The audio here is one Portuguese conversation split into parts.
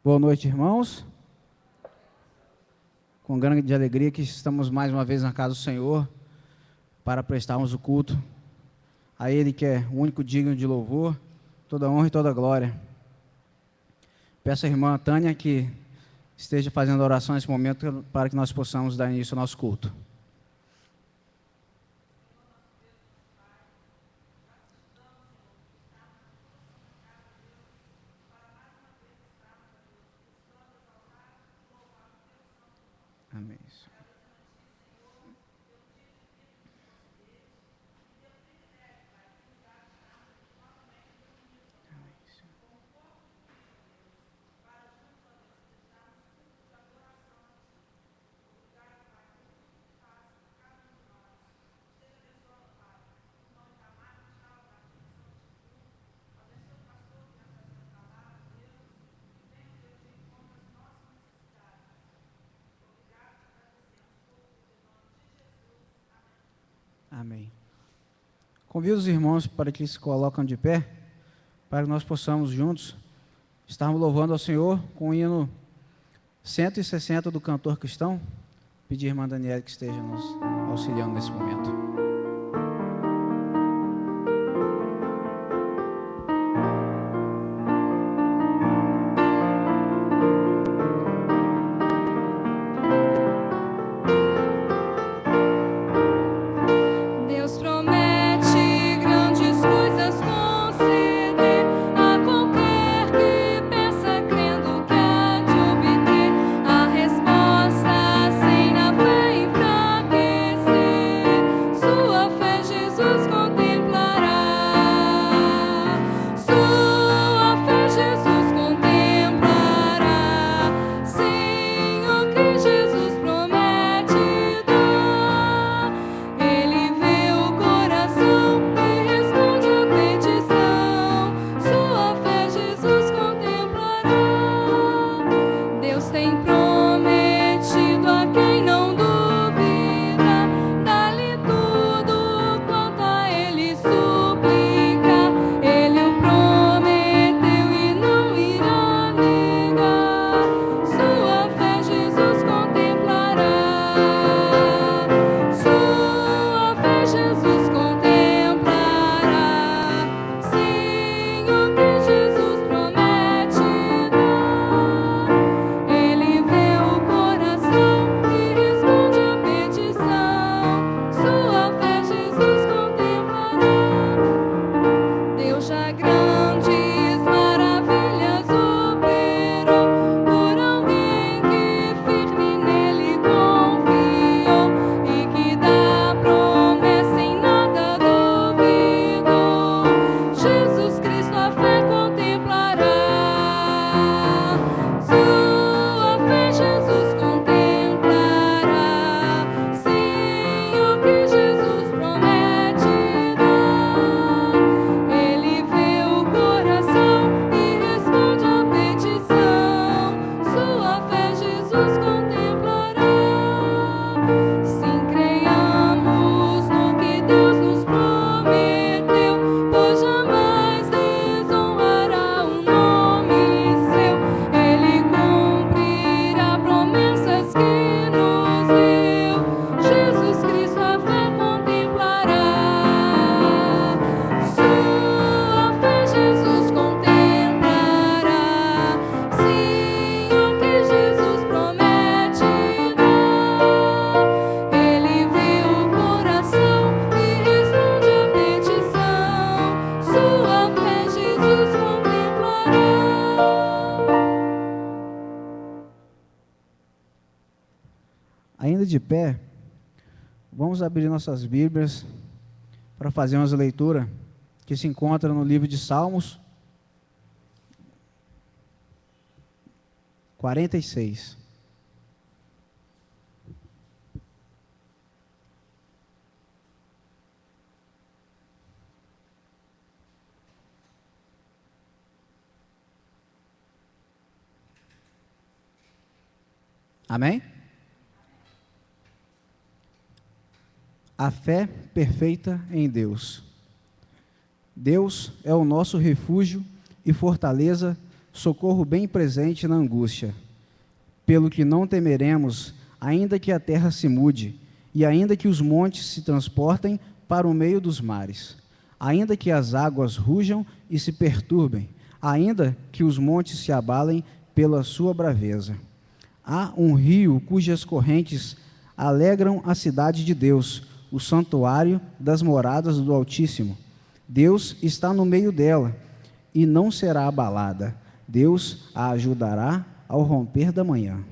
Boa noite, irmãos. Com grande alegria que estamos mais uma vez na casa do Senhor para prestarmos o culto a Ele que é o único digno de louvor, toda honra e toda glória. Peço à irmã Tânia que esteja fazendo a oração nesse momento para que nós possamos dar início ao nosso culto. Amém. Amém. Convido os irmãos para que se colocam de pé, para que nós possamos juntos estarmos louvando ao Senhor com o hino 160 do cantor cristão. Pedir à irmã Daniela que esteja nos auxiliando nesse momento. Ainda de pé, vamos abrir nossas Bíblias para fazermos a leitura que se encontra no livro de Salmos 46. Amém? A fé perfeita em Deus. Deus é o nosso refúgio e fortaleza socorro bem presente na angústia. Pelo que não temeremos, ainda que a terra se mude, e ainda que os montes se transportem para o meio dos mares, ainda que as águas rujam e se perturbem, ainda que os montes se abalem pela sua braveza. Há um rio cujas correntes alegram a cidade de Deus, o santuário das moradas do Altíssimo. Deus está no meio dela e não será abalada. Deus a ajudará ao romper da manhã.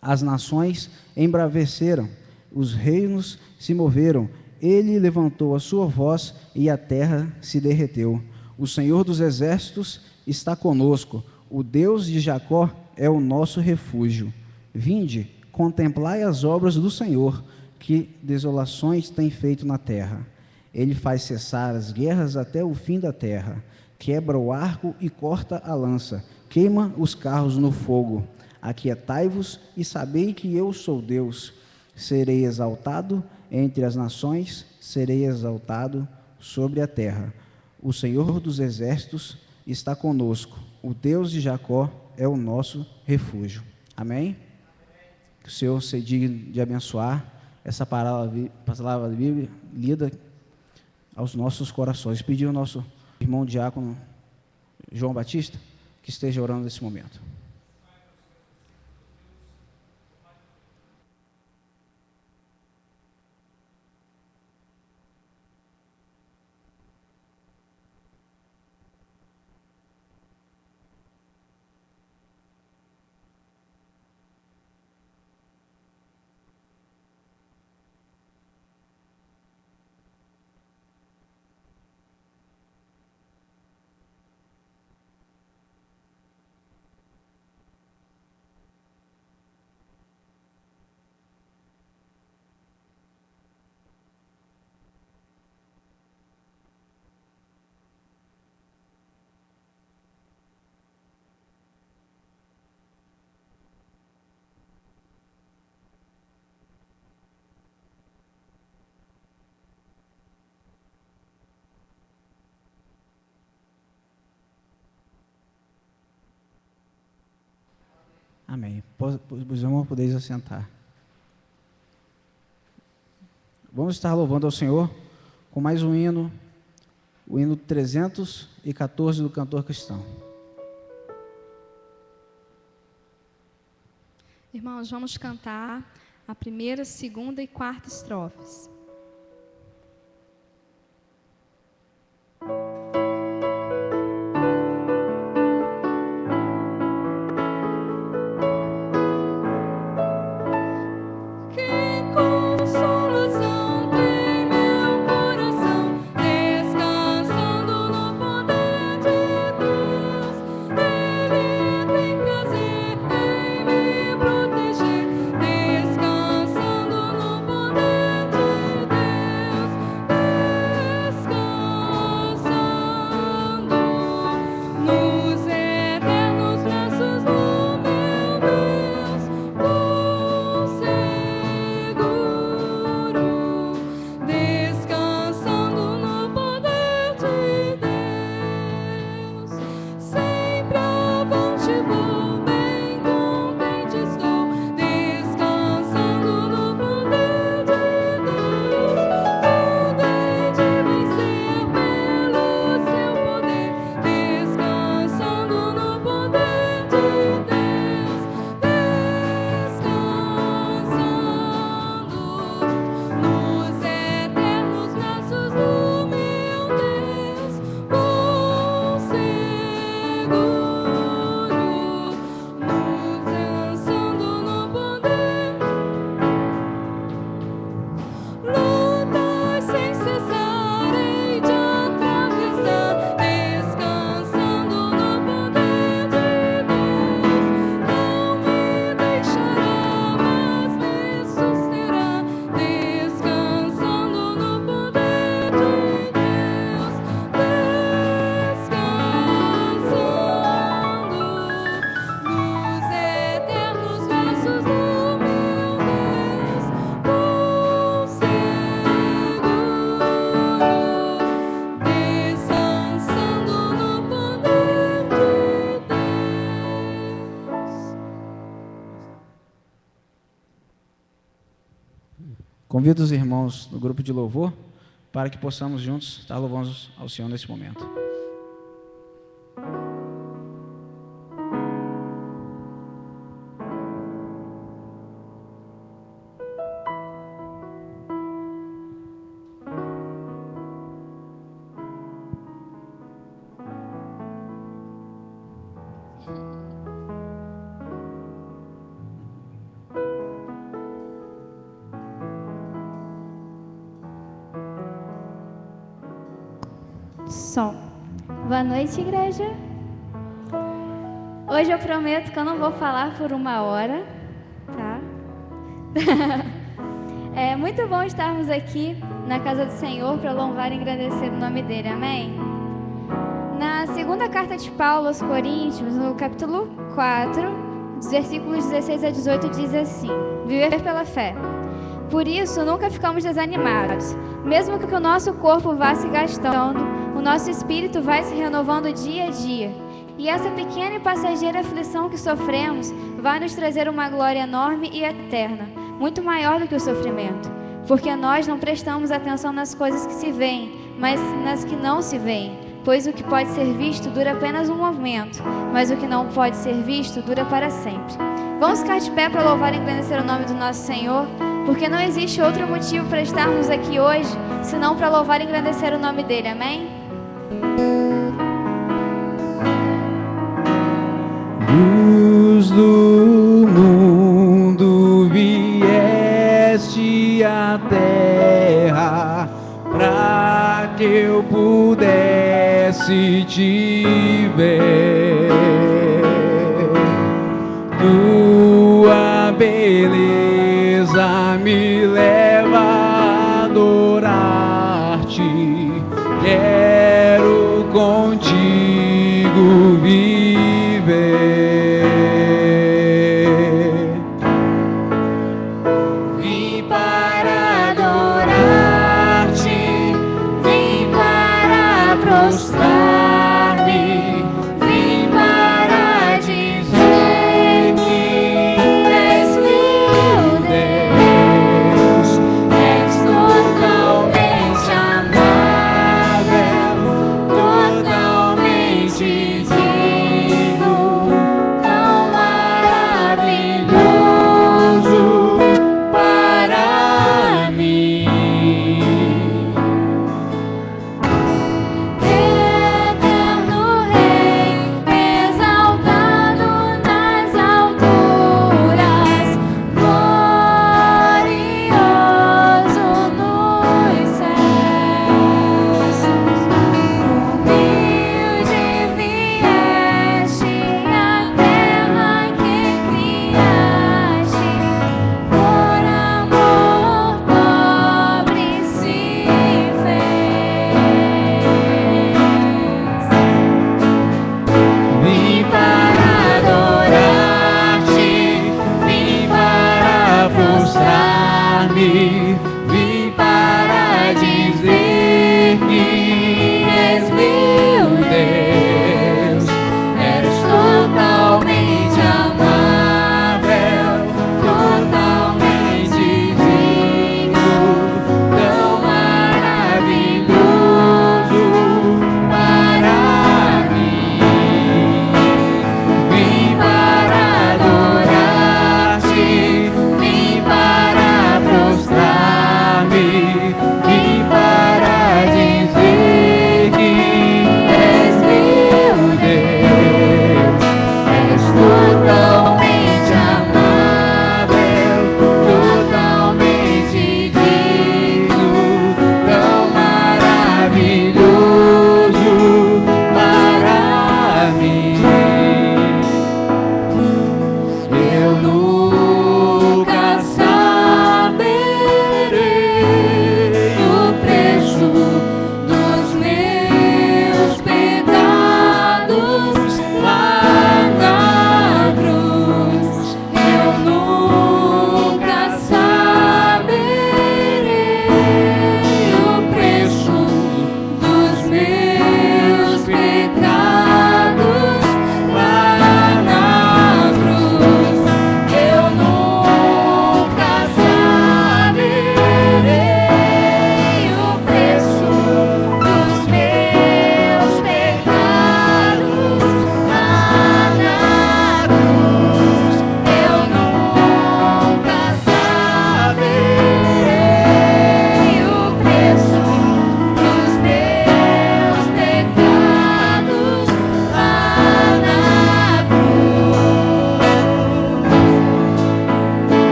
As nações embraveceram, os reinos se moveram. Ele levantou a sua voz e a terra se derreteu. O Senhor dos exércitos está conosco. O Deus de Jacó é o nosso refúgio. Vinde, contemplai as obras do Senhor, que desolações tem feito na terra. Ele faz cessar as guerras até o fim da terra. Quebra o arco e corta a lança. Queima os carros no fogo. Aquietai-vos e sabei que eu sou Deus. Serei exaltado entre as nações, serei exaltado sobre a terra. O Senhor dos exércitos está conosco. O Deus de Jacó é o nosso refúgio. Amém? Que o Senhor se digne de abençoar essa palavra da Bíblia lida aos nossos corações. Pedir ao nosso irmão diácono João Batista que esteja orando nesse momento. Amém. Os irmãos podeis assentar. Vamos estar louvando ao Senhor com mais um hino, o hino 314 do cantor cristão. Irmãos, vamos cantar a primeira, segunda e quarta estrofes. Descansando no poder de Convido os irmãos do grupo de louvor para que possamos juntos estar louvando ao Senhor nesse momento. Som. Boa noite, igreja. Hoje eu prometo que eu não vou falar por 1 hora, tá? É muito bom estarmos aqui na casa do Senhor para louvar e engrandecer o nome dele, amém? Na segunda carta de Paulo aos Coríntios, no capítulo 4, dos versículos 16 a 18, diz assim: viver pela fé. Por isso, nunca ficamos desanimados. Mesmo que o nosso corpo vá se gastando, o nosso espírito vai se renovando dia a dia. E essa pequena e passageira aflição que sofremos vai nos trazer uma glória enorme e eterna, muito maior do que o sofrimento. Porque nós não prestamos atenção nas coisas que se veem, mas nas que não se veem. Pois o que pode ser visto dura apenas um momento, mas o que não pode ser visto dura para sempre. Vamos ficar de pé para louvar e engrandecer o nome do nosso Senhor, porque não existe outro motivo para estarmos aqui hoje, senão para louvar e engrandecer o nome dele, amém? Luz do mundo, vieste à terra, pra que eu pudesse te ver. Tua beleza me leva a adorar-te, quero contigo viver. Vim para adorar-te, vim para prostrar-me, vim para dizer que és meu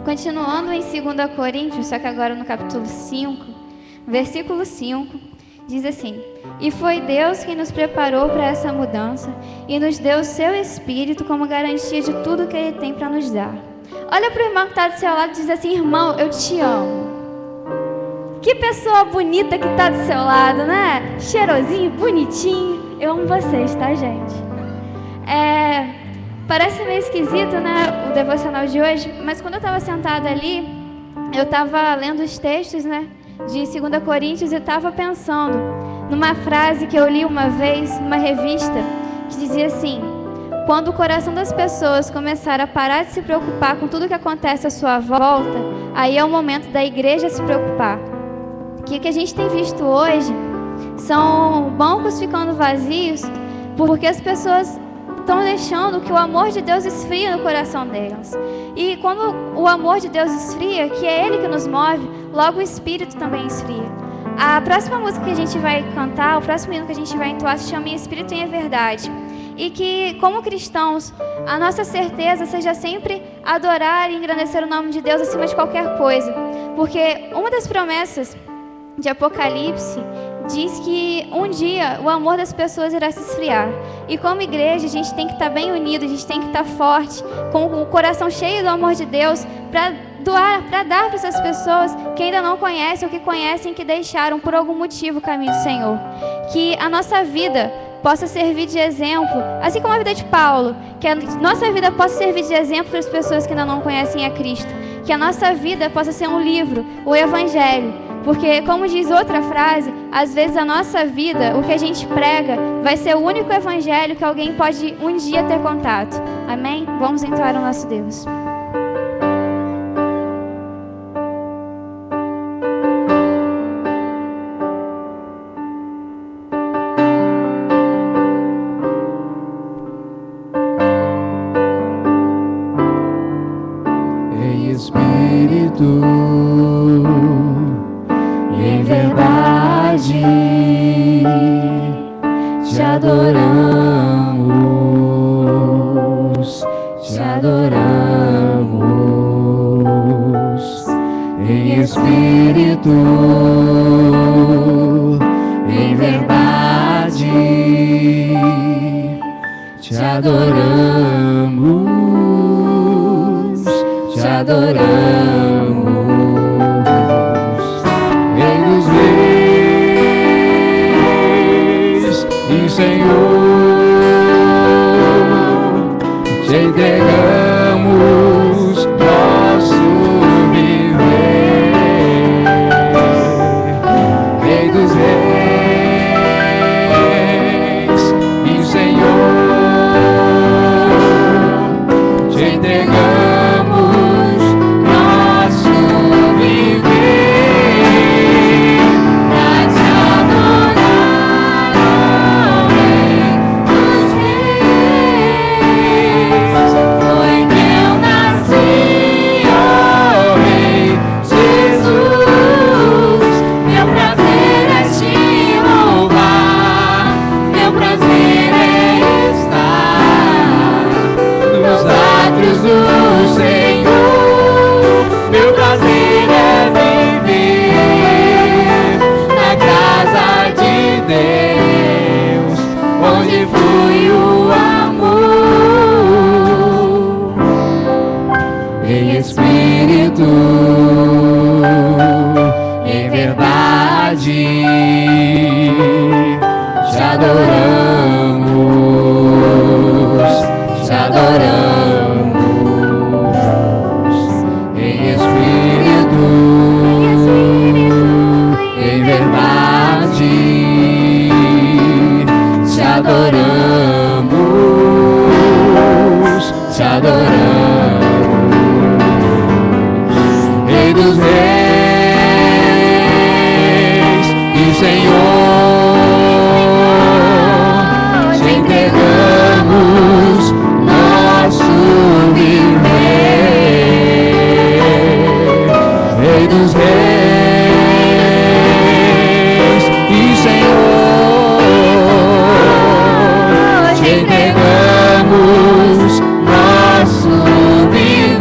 Continuando em 2 Coríntios, só que agora no capítulo 5, versículo 5, diz assim: E foi Deus quem nos preparou para essa mudança e nos deu o seu Espírito como garantia de tudo que Ele tem para nos dar. Olha para o irmão que está do seu lado e diz assim: irmão, eu te amo. Que pessoa bonita que está do seu lado, né? Cheirosinho, bonitinho. Eu amo vocês, tá, gente? Parece meio esquisito, né, o devocional de hoje, mas quando eu estava sentada ali, eu estava lendo os textos, né, de 2 Coríntios e estava pensando numa frase que eu li uma vez numa revista que dizia assim: quando o coração das pessoas começar a parar de se preocupar com tudo que acontece à sua volta, aí é o momento da igreja se preocupar. Que o que a gente tem visto hoje são bancos ficando vazios porque as pessoas estão deixando que o amor de Deus esfrie no coração delas. E quando o amor de Deus esfria, que é Ele que nos move, logo o Espírito também esfria. A próxima música que a gente vai cantar, o próximo hino que a gente vai entoar se chama Espírito em Verdade. E que, como cristãos, a nossa certeza seja sempre adorar e engrandecer o nome de Deus acima de qualquer coisa. Porque uma das promessas de Apocalipse diz que um dia o amor das pessoas irá se esfriar. E como igreja, a gente tem que estar bem unido, a gente tem que estar forte, com o coração cheio do amor de Deus, para doar, para dar para essas pessoas que ainda não conhecem ou que conhecem, que deixaram por algum motivo o caminho do Senhor. Que a nossa vida possa servir de exemplo, assim como a vida de Paulo, que a nossa vida possa servir de exemplo para as pessoas que ainda não conhecem a Cristo. Que a nossa vida possa ser um livro, o Evangelho. Porque, como diz outra frase, às vezes a nossa vida, o que a gente prega, vai ser o único evangelho que alguém pode um dia ter contato. Amém? Vamos entoar o nosso Deus. Ei, Espírito, em verdade te adoramos, em espírito, em verdade te adoramos, te adoramos. Rei dos reis e Senhor, te entregamos nosso viver. Rei dos reis e Senhor, te entregamos nosso viver. Pra te adorar, ó Rei dos reis, foi que eu nasci, ó Rei Jesus. Meu prazer é te louvar, meu prazer é estar nos átrios do Senhor. Meu prazer é viver na casa de Deus, onde flui o amor. Em espírito, em verdade, te adoramos, te adoramos. Em espírito, em verdade, te adoramos, te adoramos. Rei dos reis e Senhor, te entregamos nosso viver. Rei dos reis e Senhor, te entregamos nosso viver.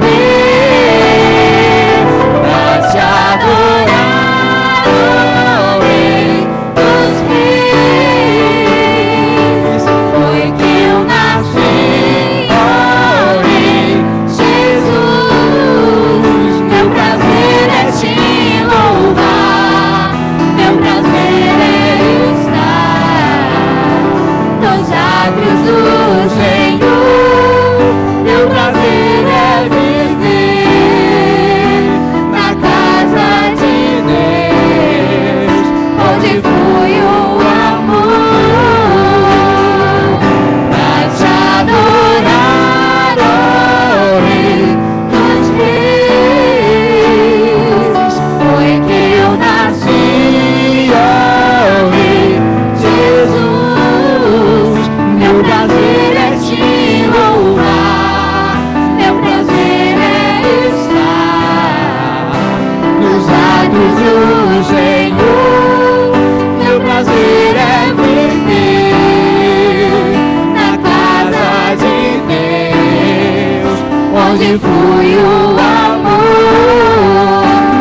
onde flui o amor,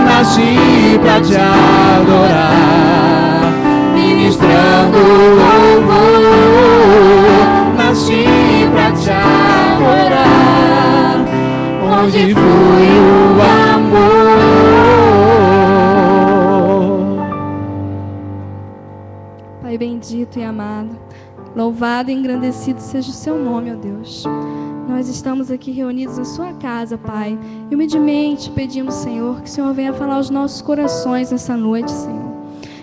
nasci pra te adorar, ministrando louvor, nasci pra te adorar, onde flui o amor. Pai bendito e amado, louvado e engrandecido seja o seu nome, ó Deus. Nós estamos aqui reunidos na sua casa, Pai, e humildemente pedimos, Senhor, que o Senhor venha falar aos nossos corações nessa noite, Senhor.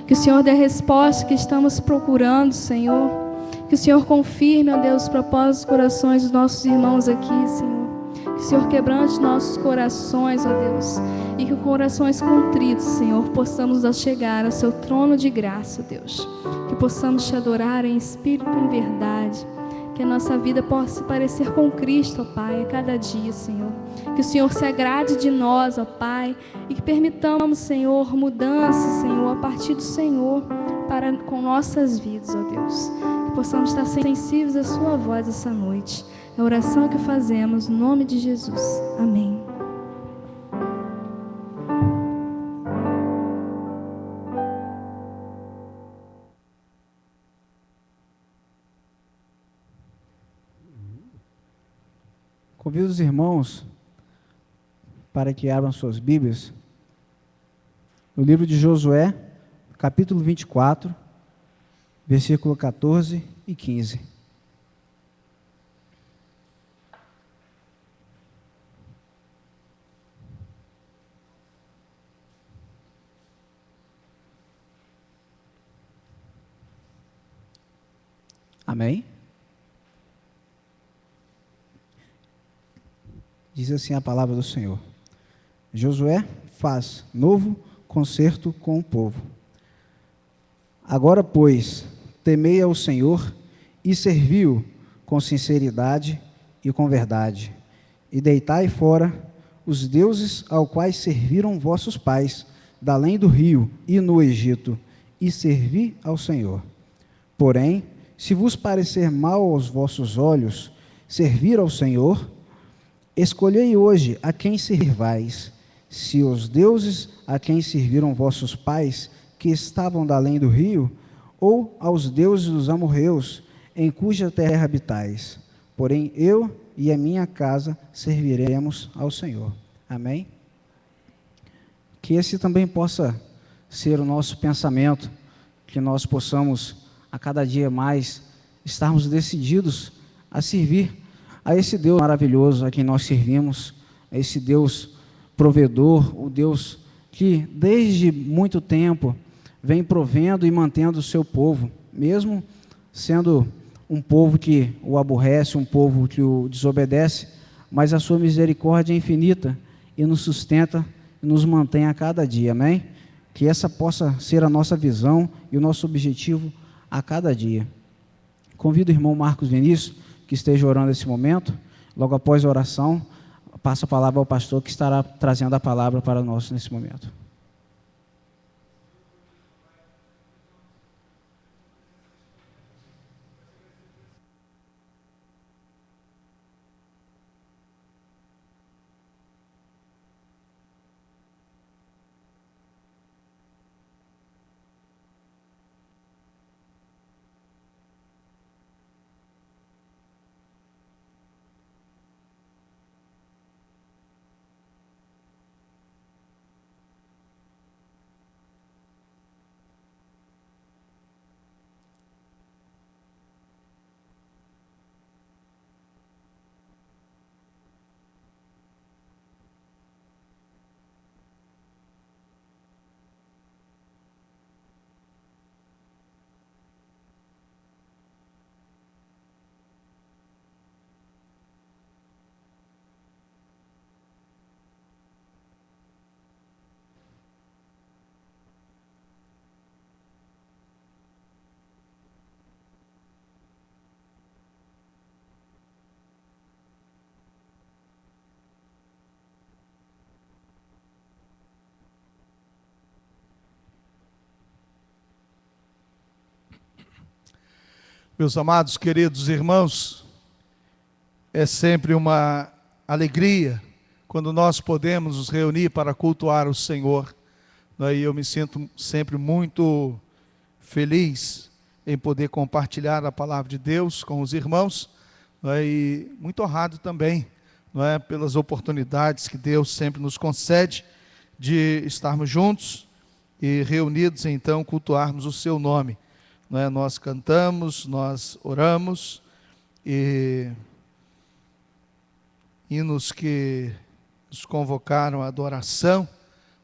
Que o Senhor dê a resposta que estamos procurando, Senhor. Que o Senhor confirme, ó Deus, os propósitos dos corações dos nossos irmãos aqui, Senhor. Que o Senhor quebrante nossos corações, ó Deus. E que com corações contritos, Senhor, possamos nos chegar ao seu trono de graça, Deus. Que possamos te adorar em espírito e em verdade. Que a nossa vida possa se parecer com Cristo, ó Pai, a cada dia, Senhor. Que o Senhor se agrade de nós, ó Pai, e que permitamos, Senhor, mudanças, Senhor, a partir do Senhor, com nossas vidas, ó Deus. Que possamos estar sensíveis à sua voz essa noite. É a oração que fazemos, no nome de Jesus. Amém. Convido os irmãos para que abram suas Bíblias no livro de Josué, capítulo 24, versículo 14 e 15. Amém? Diz assim a palavra do Senhor. Josué faz novo concerto com o povo. Agora, pois, temei ao Senhor e servi-o com sinceridade e com verdade. E deitai fora os deuses aos quais serviram vossos pais, da além do rio e no Egito, e servi ao Senhor. Porém, se vos parecer mal aos vossos olhos servir ao Senhor, escolhei hoje a quem servais, se os deuses a quem serviram vossos pais, que estavam da além do rio, ou aos deuses dos amorreus, em cuja terra habitais. Porém, eu e a minha casa serviremos ao Senhor. Amém? Que esse também possa ser o nosso pensamento, que nós possamos, a cada dia mais, estarmos decididos a servir a esse Deus maravilhoso a quem nós servimos, a esse Deus provedor, o Deus que desde muito tempo vem provendo e mantendo o seu povo, mesmo sendo um povo que o aborrece, um povo que o desobedece, mas a sua misericórdia é infinita e nos sustenta e nos mantém a cada dia, amém? Que essa possa ser a nossa visão e o nosso objetivo a cada dia. Convido o irmão Marcos Vinícius, que esteja orando nesse momento. Logo após a oração, passo a palavra ao pastor que estará trazendo a palavra para nós nesse momento. Meus amados, queridos irmãos, é sempre uma alegria quando nós podemos nos reunir para cultuar o Senhor. E eu me sinto sempre muito feliz em poder compartilhar a palavra de Deus com os irmãos, e muito honrado também, pelas oportunidades que Deus sempre nos concede de estarmos juntos e reunidos, então, cultuarmos o seu nome. Nós cantamos, nós oramos, e hinos que nos convocaram à adoração,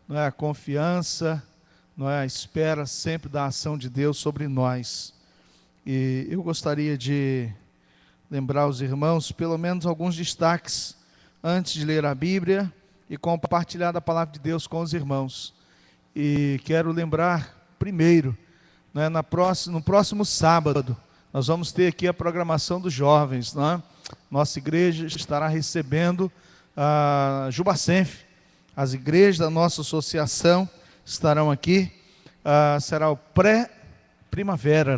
a confiança, a espera sempre da ação de Deus sobre nós. E eu gostaria de lembrar os irmãos, pelo menos alguns destaques, antes de ler a Bíblia e compartilhar a palavra de Deus com os irmãos. E quero lembrar, primeiro, no próximo sábado, nós vamos ter aqui a programação dos jovens. Nossa igreja estará recebendo a Jubacenf. As igrejas da nossa associação estarão aqui. Será o pré-primavera,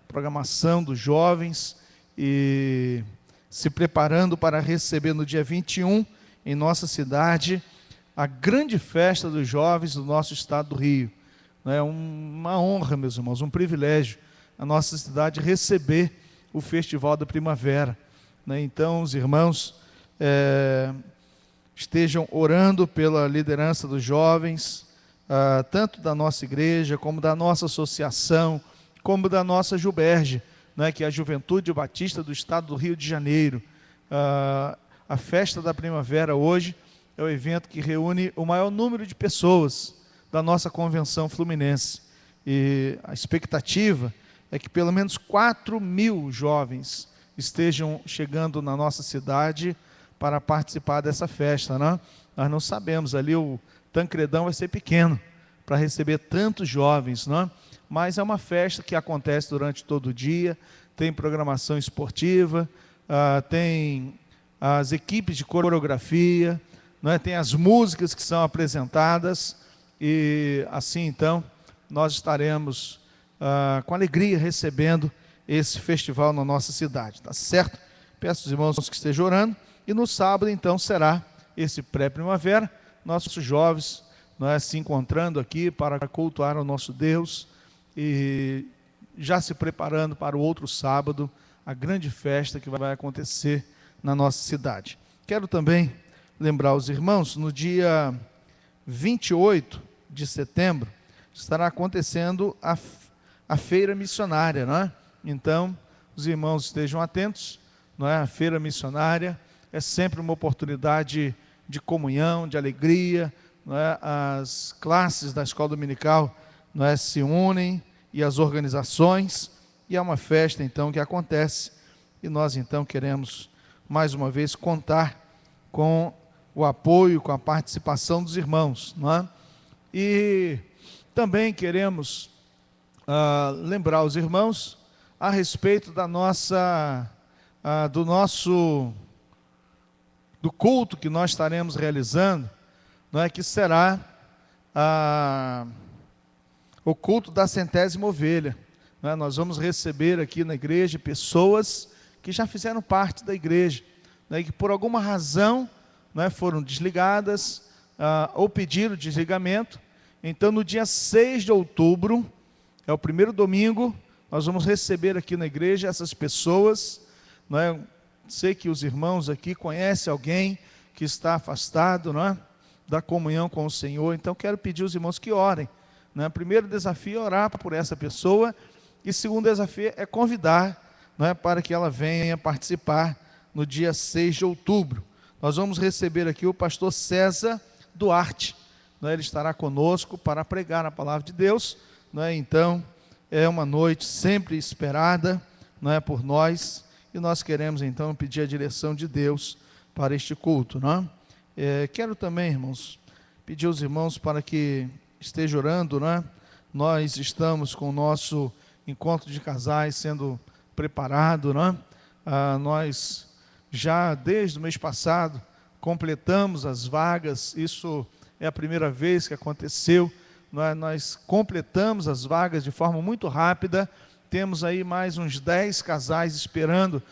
programação dos jovens, e se preparando para receber no dia 21, em nossa cidade, a grande festa dos jovens do nosso estado do Rio. É uma honra, meus irmãos, um privilégio a nossa cidade receber o Festival da Primavera. Então, os irmãos estejam orando pela liderança dos jovens, tanto da nossa igreja, como da nossa associação, como da nossa Juberge, que é a Juventude Batista do Estado do Rio de Janeiro. A festa da primavera hoje é o evento que reúne o maior número de pessoas da nossa convenção fluminense. E a expectativa é que pelo menos 4.000 jovens estejam chegando na nossa cidade para participar dessa festa. Nós não sabemos, ali o Tancredão vai ser pequeno para receber tantos jovens, mas é uma festa que acontece durante todo o dia, tem programação esportiva, tem as equipes de coreografia, tem as músicas que são apresentadas, e assim então nós estaremos com alegria recebendo esse festival na nossa cidade, tá certo? Peço aos irmãos que estejam orando. E no sábado, então, será esse pré-primavera, nossos jovens se encontrando aqui para cultuar ao nosso Deus, e já se preparando para o outro sábado, a grande festa que vai acontecer na nossa cidade. Quero também lembrar os irmãos, no dia 28 de setembro, estará acontecendo a feira missionária, Então, os irmãos estejam atentos, a feira missionária é sempre uma oportunidade de comunhão, de alegria, as classes da escola dominical se unem, e as organizações, e é uma festa então que acontece, e nós então queremos mais uma vez contar com o apoio, com a participação dos irmãos, E também queremos lembrar os irmãos a respeito do culto que nós estaremos realizando, que será o culto da 100ª ovelha. Nós vamos receber aqui na igreja pessoas que já fizeram parte da igreja, e que por alguma razão foram desligadas, ou pediram desligamento. Então, no dia 6 de outubro, é o primeiro domingo, nós vamos receber aqui na igreja essas pessoas. Sei que os irmãos aqui conhecem alguém que está afastado da comunhão com o Senhor, então quero pedir aos irmãos que orem. O primeiro desafio é orar por essa pessoa, e o segundo desafio é convidar para que ela venha participar no dia 6 de outubro. Nós vamos receber aqui o pastor César Duarte, ele estará conosco para pregar a palavra de Deus. Então, é uma noite sempre esperada por nós, e nós queremos então pedir a direção de Deus para este culto. Quero também, irmãos, pedir aos irmãos para que estejam orando. Nós estamos com o nosso encontro de casais sendo preparado. Nós já desde o mês passado completamos as vagas, isso é a primeira vez que aconteceu. Nós completamos as vagas de forma muito rápida. Temos aí mais uns 10 casais esperando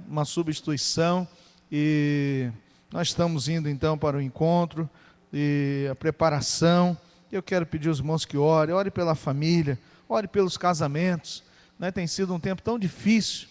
uma substituição, e Nós estamos indo então para o encontro e a preparação. Eu quero pedir aos irmãos que ore pela família, ore pelos casamentos, né? Tem sido um tempo tão difícil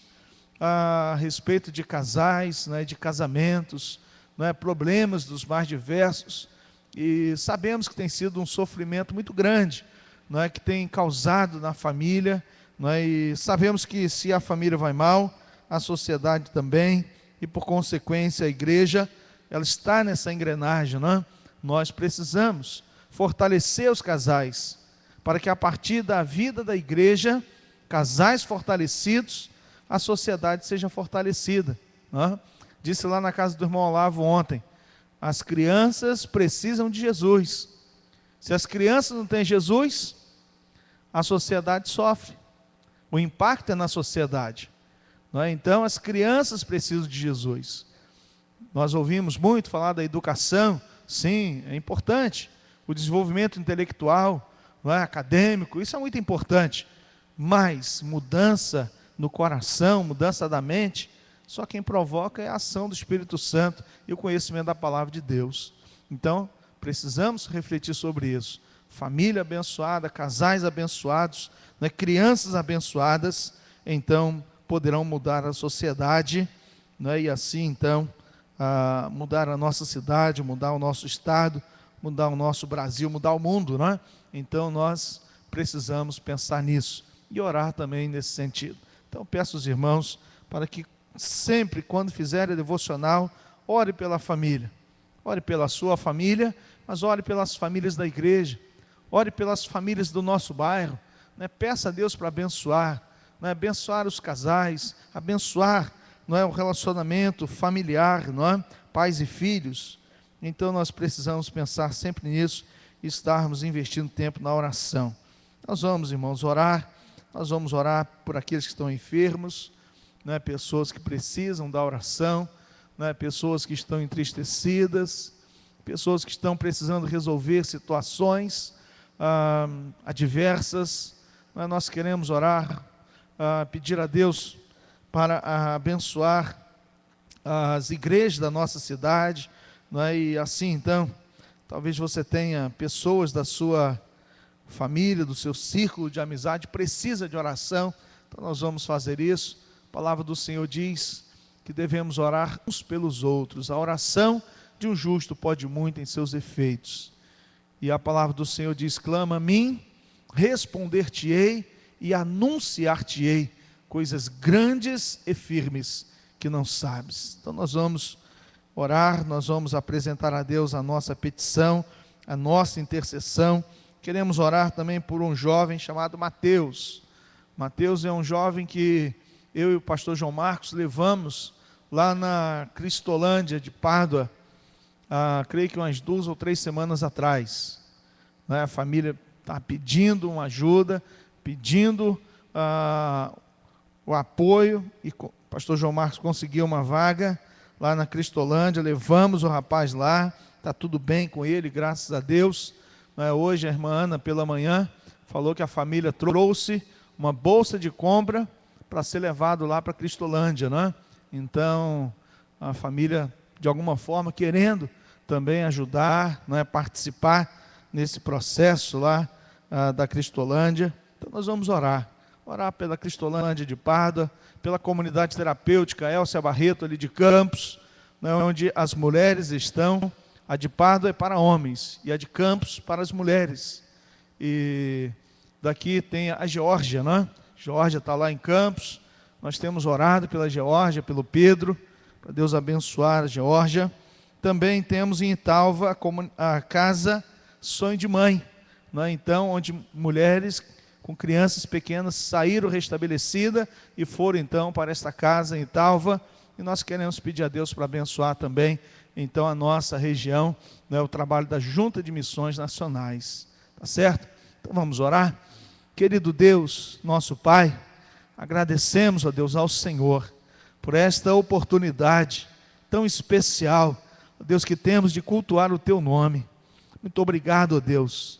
a respeito de casais, né? De casamentos, né? Problemas dos mais diversos, e sabemos que tem sido um sofrimento muito grande, não é, que tem causado na família, não é, e sabemos que se a família vai mal, a sociedade também, e por consequência a igreja, ela está nessa engrenagem, não é? Nós precisamos fortalecer os casais, para que a partir da vida da igreja, casais fortalecidos, a sociedade seja fortalecida, não é? Disse lá na casa do irmão Olavo ontem, as crianças precisam de Jesus. Se as crianças não têm Jesus, a sociedade sofre. O impacto é na sociedade, não é? Então as crianças precisam de Jesus. Nós ouvimos muito falar da educação, sim, é importante. O desenvolvimento intelectual, não é? Acadêmico, isso é muito importante. Mas mudança no coração, mudança da mente, só quem provoca é a ação do Espírito Santo e o conhecimento da palavra de Deus. Então, precisamos refletir sobre isso. Família abençoada, casais abençoados, né, crianças abençoadas, então poderão mudar a sociedade, né, e assim então mudar a nossa cidade, mudar o nosso estado, mudar o nosso Brasil, mudar o mundo, né? Então nós precisamos pensar nisso e orar também nesse sentido. Então peço aos irmãos para que sempre quando fizerem a devocional, ore pela família, ore pela sua família, mas ore pelas famílias da igreja, ore pelas famílias do nosso bairro, né? Peça a Deus para abençoar, né? Abençoar os casais, abençoar, não é, o relacionamento familiar, não é? Pais e filhos. Então nós precisamos pensar sempre nisso e estarmos investindo tempo na oração. Nós vamos, irmãos, orar, nós vamos orar por aqueles que estão enfermos, né? Pessoas que precisam da oração, né? Pessoas que estão entristecidas, pessoas que estão precisando resolver situações adversas, né? Nós queremos orar, pedir a Deus para abençoar as igrejas da nossa cidade, não é? E assim então, talvez você tenha pessoas da sua família, do seu círculo de amizade, precisa de oração, então nós vamos fazer isso. A palavra do Senhor diz que devemos orar uns pelos outros. A oração de um justo pode muito em seus efeitos. E a palavra do Senhor diz, clama a mim, responder-te-ei e anunciar-te-ei coisas grandes e firmes que não sabes. Então nós vamos orar, nós vamos apresentar a Deus a nossa petição, a nossa intercessão. Queremos orar também por um jovem chamado Mateus. Mateus é um jovem que eu e o pastor João Marcos levamos lá na Cristolândia de Pádua, creio que umas 2 ou 3 semanas atrás, né? A família está pedindo uma ajuda, pedindo o apoio, e o pastor João Marcos conseguiu uma vaga lá na Cristolândia, levamos o rapaz lá, está tudo bem com ele, graças a Deus. Hoje a irmã Ana, pela manhã, falou que a família trouxe uma bolsa de compra para ser levado lá para a Cristolândia, né? Então, a família, de alguma forma, querendo também ajudar, não é, participar nesse processo lá da Cristolândia. Então, nós vamos orar pela Cristolândia de Pádua, pela comunidade terapêutica Elcia Barreto, ali de Campos, né, onde as mulheres estão. A de Pádua é para homens e a de Campos para as mulheres. E daqui tem a Geórgia, né? Geórgia está lá em Campos. Nós temos orado pela Geórgia, pelo Pedro, para Deus abençoar a Geórgia. Também temos em Italva a casa Sonho de Mãe, né? Então, onde mulheres com crianças pequenas saíram restabelecidas e foram então para esta casa em Italva. E nós queremos pedir a Deus para abençoar também então a nossa região, né, o trabalho da Junta de Missões Nacionais, tá certo? Então vamos orar. Querido Deus, nosso Pai, agradecemos, ó Deus, ao Senhor por esta oportunidade tão especial, ó Deus, que temos de cultuar o Teu nome. Muito obrigado, ó Deus,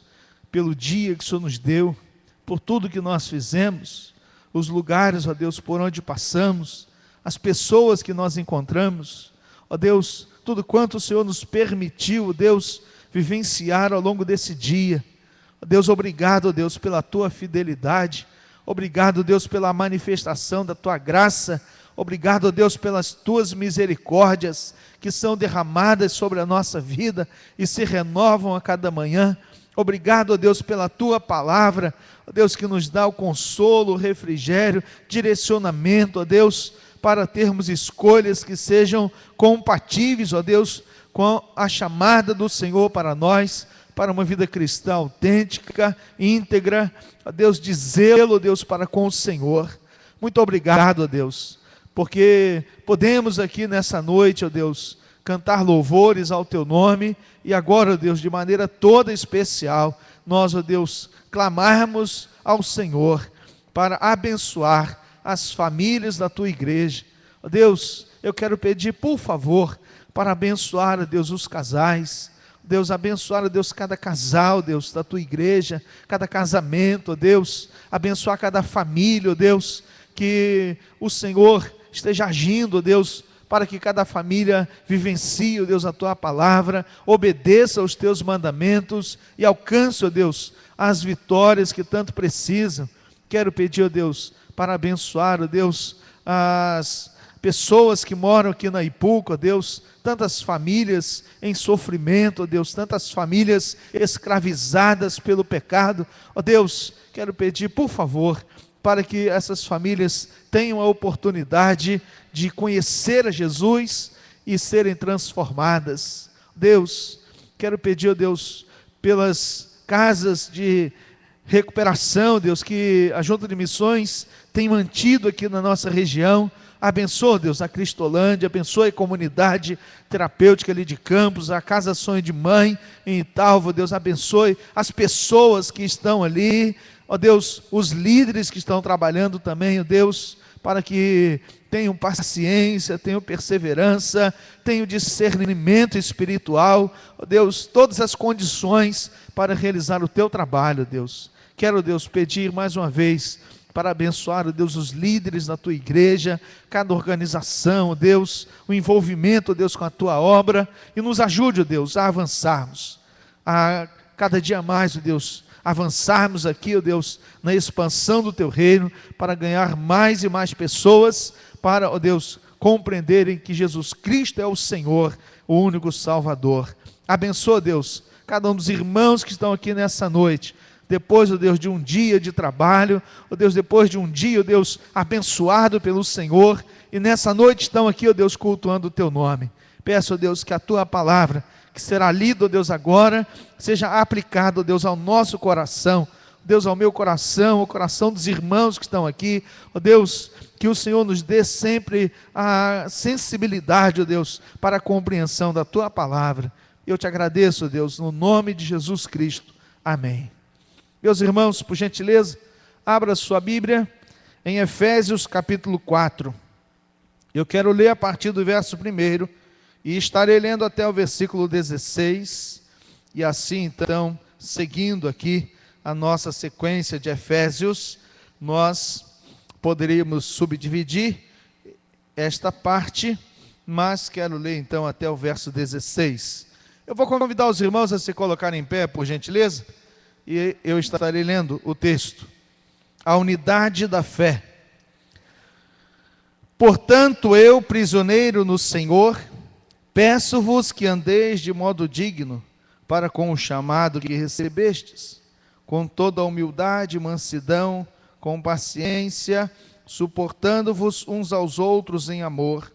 pelo dia que o Senhor nos deu, por tudo que nós fizemos, os lugares, ó Deus, por onde passamos, as pessoas que nós encontramos, ó Deus, tudo quanto o Senhor nos permitiu, Deus, vivenciar ao longo desse dia. Deus, obrigado, Deus, pela tua fidelidade. Obrigado, Deus, pela manifestação da tua graça. Obrigado, Deus, pelas tuas misericórdias que são derramadas sobre a nossa vida e se renovam a cada manhã. Obrigado, Deus, pela tua palavra, Deus, que nos dá o consolo, o refrigério, direcionamento, Deus, para termos escolhas que sejam compatíveis, Deus, com a chamada do Senhor para nós, para uma vida cristã autêntica, íntegra, Deus, de zelo, Deus, para com o Senhor. Muito obrigado, Deus, porque podemos aqui nessa noite, Deus, cantar louvores ao teu nome, e agora, Deus, de maneira toda especial, nós, Deus, clamarmos ao Senhor para abençoar as famílias da tua igreja. Deus, eu quero pedir, por favor, para abençoar, Deus, os casais. Deus, abençoar, Deus, cada casal, Deus, da tua igreja, cada casamento, Deus, abençoar cada família, Deus, que o Senhor esteja agindo, Deus, para que cada família vivencie, Deus, a tua palavra, obedeça aos teus mandamentos e alcance, Deus, as vitórias que tanto precisam. Quero pedir, Deus, para abençoar, Deus, as pessoas que moram aqui na Ipuco, Deus, tantas famílias em sofrimento, Deus, tantas famílias escravizadas pelo pecado. Deus, quero pedir, por favor, para que essas famílias tenham a oportunidade de conhecer a Jesus e serem transformadas. Deus, quero pedir, Deus, pelas casas de recuperação, Deus, que a Junta de Missões tem mantido aqui na nossa região. Abençoa, Deus, a Cristolândia, abençoa a comunidade terapêutica ali de Campos, a Casa Sonho de Mãe em Italva. Deus, abençoe as pessoas que estão ali, Deus, os líderes que estão trabalhando também, Deus, para que tenham paciência, tenham perseverança, tenham discernimento espiritual, Deus, todas as condições para realizar o teu trabalho, Deus. Quero, Deus, pedir mais uma vez para abençoar, Deus, os líderes da tua igreja, cada organização, Deus, o envolvimento, Deus, com a tua obra, e nos ajude, Deus, a avançarmos, a cada dia mais, Deus, avançarmos aqui, Deus, na expansão do teu reino, para ganhar mais e mais pessoas, para, Deus, compreenderem que Jesus Cristo é o Senhor, o único Salvador. Abençoa, Deus, cada um dos irmãos que estão aqui nessa noite, depois, Deus, de um dia de trabalho, Deus, depois de um dia, Deus, abençoado pelo Senhor, e nessa noite estão aqui, Deus, cultuando o teu nome. Peço, Deus, que a tua palavra, que será lida, Deus, agora, seja aplicada, Deus, ao nosso coração, Deus, ao meu coração, ao coração dos irmãos que estão aqui, Deus, que o Senhor nos dê sempre a sensibilidade, Deus, para a compreensão da tua palavra. Eu te agradeço, Deus, no nome de Jesus Cristo. Amém. Meus irmãos, por gentileza, abra sua Bíblia em Efésios capítulo 4. Eu quero ler a partir do verso 1 e estarei lendo até o versículo 16, e assim então, seguindo aqui a nossa sequência de Efésios, nós poderíamos subdividir esta parte, mas quero ler então até o verso 16. Eu vou convidar os irmãos a se colocarem em pé, por gentileza, e eu estarei lendo o texto. A unidade da fé. Portanto, eu, prisioneiro no Senhor, peço-vos que andeis de modo digno para com o chamado que recebestes, com toda a humildade e mansidão, com paciência, suportando-vos uns aos outros em amor,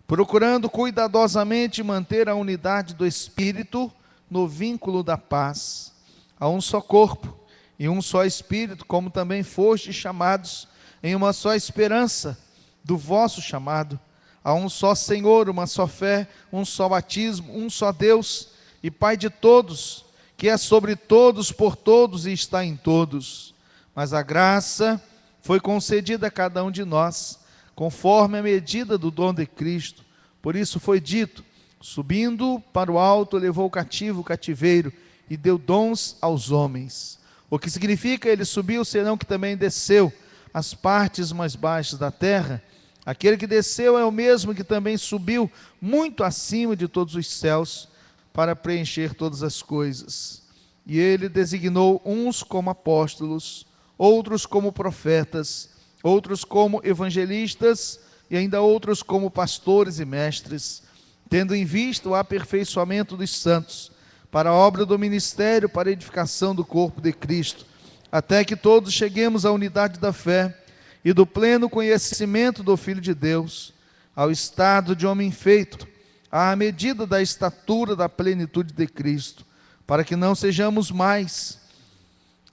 procurando cuidadosamente manter a unidade do Espírito no vínculo da paz. Há um só corpo e um só Espírito, como também fostes chamados em uma só esperança do vosso chamado. Há um só Senhor, uma só fé, um só batismo, um só Deus e Pai de todos, que é sobre todos, por todos e está em todos. Mas a graça foi concedida a cada um de nós, conforme a medida do dom de Cristo. Por isso foi dito, subindo para o alto, levou cativo o cativeiro, e deu dons aos homens. O que significa ele subiu, senão que também desceu às partes mais baixas da terra. Aquele que desceu é o mesmo que também subiu muito acima de todos os céus para preencher todas as coisas. E ele designou uns como apóstolos, outros como profetas, outros como evangelistas e ainda outros como pastores e mestres, tendo em vista o aperfeiçoamento dos santos, para a obra do ministério, para a edificação do corpo de Cristo, até que todos cheguemos à unidade da fé e do pleno conhecimento do Filho de Deus, ao estado de homem feito, à medida da estatura da plenitude de Cristo, para que não sejamos mais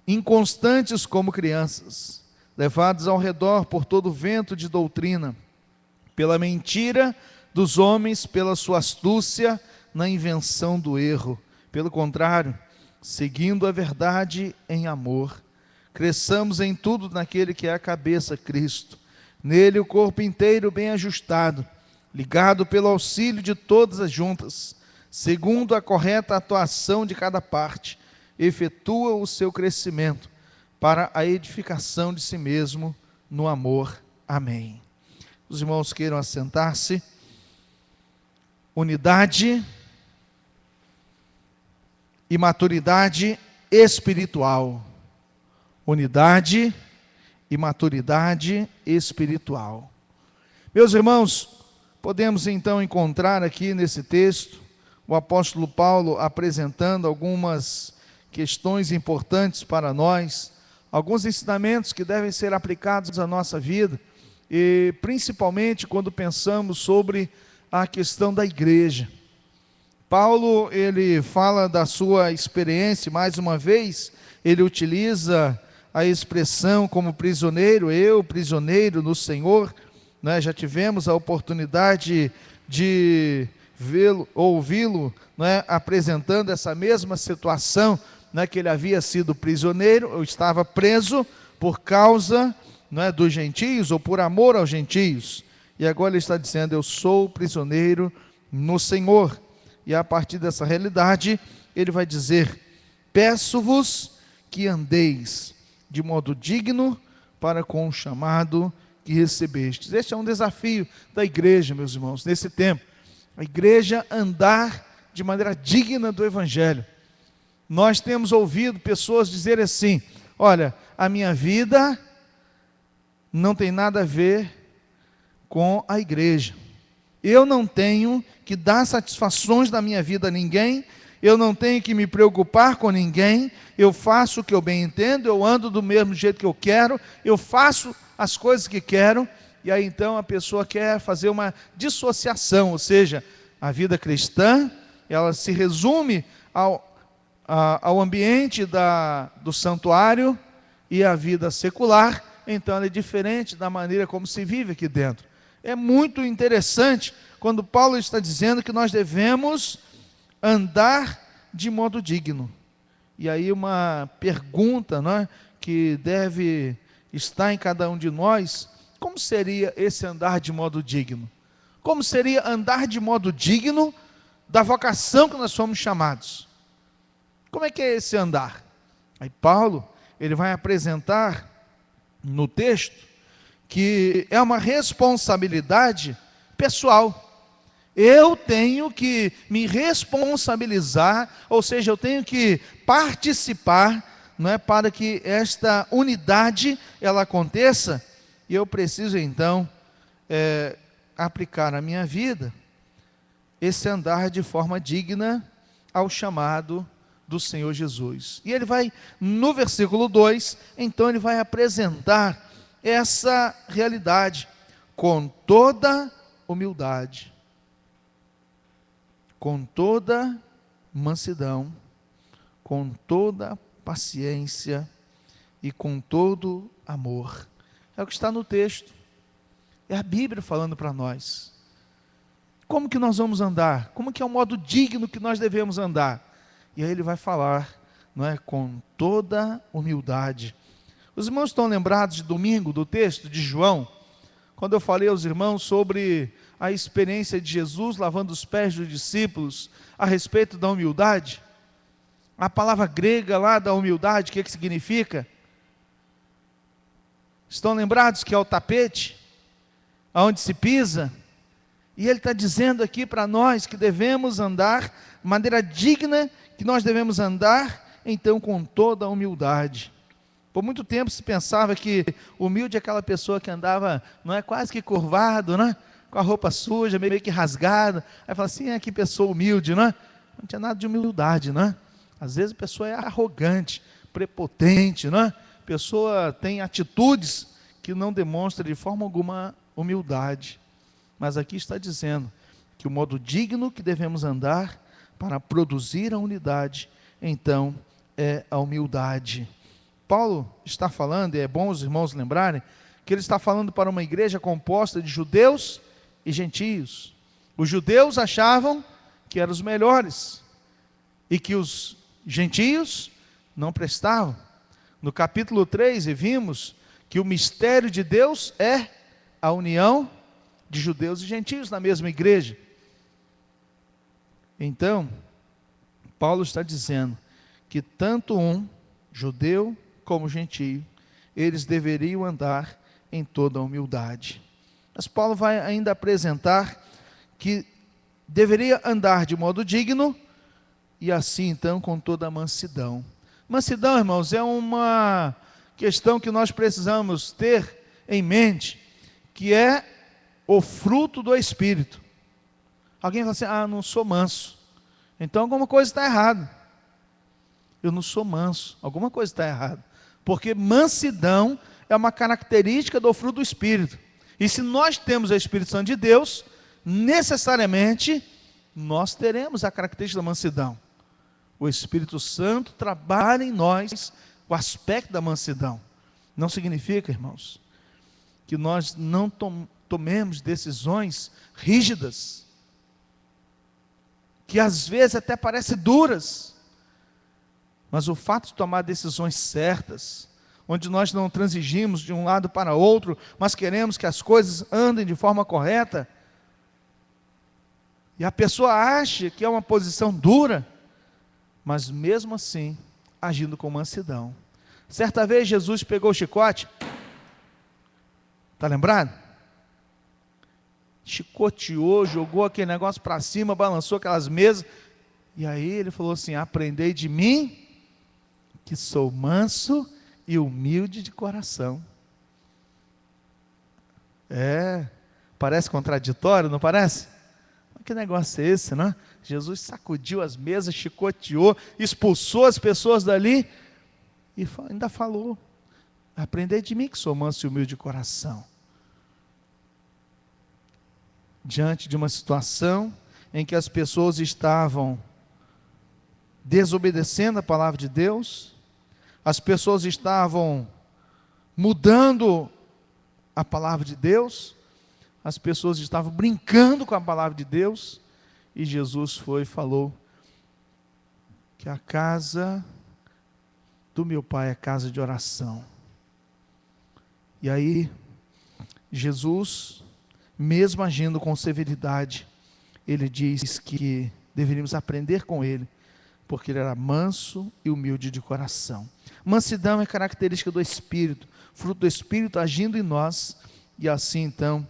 inconstantes como crianças, levados ao redor por todo vento de doutrina, pela mentira dos homens, pela sua astúcia na invenção do erro. Pelo contrário, seguindo a verdade em amor, cresçamos em tudo naquele que é a cabeça, Cristo. Nele o corpo inteiro bem ajustado, ligado pelo auxílio de todas as juntas, segundo a correta atuação de cada parte, efetua o seu crescimento para a edificação de si mesmo no amor. Amém. Os irmãos queiram assentar-se. Unidade e maturidade espiritual. Unidade e maturidade espiritual. Meus irmãos, podemos então encontrar aqui nesse texto o apóstolo Paulo apresentando algumas questões importantes para nós, alguns ensinamentos que devem ser aplicados à nossa vida, e principalmente quando pensamos sobre a questão da igreja. Paulo, ele fala da sua experiência, mais uma vez, ele utiliza a expressão como prisioneiro, eu prisioneiro no Senhor, né? Já tivemos a oportunidade de ouvi-lo, né, apresentando essa mesma situação, né, que ele havia sido prisioneiro, ou estava preso por causa, né, dos gentios, ou por amor aos gentios, e agora ele está dizendo, eu sou prisioneiro no Senhor, e a partir dessa realidade, ele vai dizer, peço-vos que andeis de modo digno para com o chamado que recebestes. Este é um desafio da igreja, meus irmãos, nesse tempo, a igreja andar de maneira digna do Evangelho. Nós temos ouvido pessoas dizerem assim, olha, a minha vida não tem nada a ver com a igreja. Eu não tenho que dar satisfações da minha vida a ninguém, eu não tenho que me preocupar com ninguém, eu faço o que eu bem entendo, eu ando do mesmo jeito que eu quero, eu faço as coisas que quero, e aí então a pessoa quer fazer uma dissociação, ou seja, a vida cristã, ela se resume ao ambiente do santuário e a vida secular, então ela é diferente da maneira como se vive aqui dentro. É muito interessante quando Paulo está dizendo que nós devemos andar de modo digno. E aí uma pergunta, né, que deve estar em cada um de nós, como seria esse andar de modo digno? Como seria andar de modo digno da vocação que nós somos chamados? Como é que é esse andar? Aí Paulo, ele vai apresentar no texto que é uma responsabilidade pessoal. Eu tenho que me responsabilizar, ou seja, eu tenho que participar, não é, para que esta unidade ela aconteça, e eu preciso então aplicar na minha vida esse andar de forma digna ao chamado do Senhor Jesus. E ele vai, no versículo 2, então ele vai apresentar essa realidade com toda humildade, com toda mansidão, com toda paciência e com todo amor. É o que está no texto. É a Bíblia falando para nós. Como que nós vamos andar? Como que é o modo digno que nós devemos andar? E aí ele vai falar, não é, com toda humildade. Os irmãos estão lembrados de domingo, do texto de João, quando eu falei aos irmãos sobre a experiência de Jesus lavando os pés dos discípulos a respeito da humildade? A palavra grega lá da humildade, o que significa? Estão lembrados que é o tapete? aonde se pisa. E ele está dizendo aqui para nós que devemos andar de maneira digna, que nós devemos andar, então, com toda a humildade. Por muito tempo se pensava que humilde é aquela pessoa que andava, não é, quase que curvado, né? Com a roupa suja, meio que rasgada. Aí fala assim, que pessoa humilde, né? Não tinha nada de humildade, né? Às vezes a pessoa é arrogante, prepotente, né? A pessoa tem atitudes que não demonstram de forma alguma humildade. Mas aqui está dizendo que o modo digno que devemos andar para produzir a unidade, então, é a humildade. Paulo está falando, e é bom os irmãos lembrarem, que ele está falando para uma igreja composta de judeus e gentios. Os judeus achavam que eram os melhores, e que os gentios não prestavam. No capítulo 3, vimos que o mistério de Deus é a união de judeus e gentios na mesma igreja. Então, Paulo está dizendo que tanto um judeu como gentio, eles deveriam andar em toda a humildade. Mas Paulo vai ainda apresentar que deveria andar de modo digno, e assim então com toda a mansidão. Mansidão, irmãos, é uma questão que nós precisamos ter em mente, que é o fruto do Espírito. Alguém fala assim, não sou manso, então alguma coisa está errada. Eu não sou manso, alguma coisa está errada, porque mansidão é uma característica do fruto do Espírito, e se nós temos o Espírito Santo de Deus, necessariamente nós teremos a característica da mansidão. O Espírito Santo trabalha em nós o aspecto da mansidão. Não significa, irmãos, que nós não tomemos decisões rígidas, que às vezes até parecem duras, mas o fato de tomar decisões certas, onde nós não transigimos de um lado para outro, mas queremos que as coisas andem de forma correta, e a pessoa acha que é uma posição dura, mas mesmo assim, agindo com mansidão. Certa vez Jesus pegou o chicote, está lembrado? Chicoteou, jogou aquele negócio para cima, balançou aquelas mesas, e aí ele falou assim, aprendei de mim, que sou manso e humilde de coração. Parece contraditório, não parece? Que negócio é esse, né? Jesus sacudiu as mesas, chicoteou, expulsou as pessoas dali, e ainda falou, aprendei de mim que sou manso e humilde de coração. Diante de uma situação em que as pessoas estavam desobedecendo a palavra de Deus, as pessoas estavam mudando a palavra de Deus, as pessoas estavam brincando com a palavra de Deus, e Jesus foi e falou que a casa do meu pai é casa de oração. E aí, Jesus, mesmo agindo com severidade, ele diz que deveríamos aprender com ele, porque ele era manso e humilde de coração. Mansidão é característica do Espírito, fruto do Espírito agindo em nós, e assim então,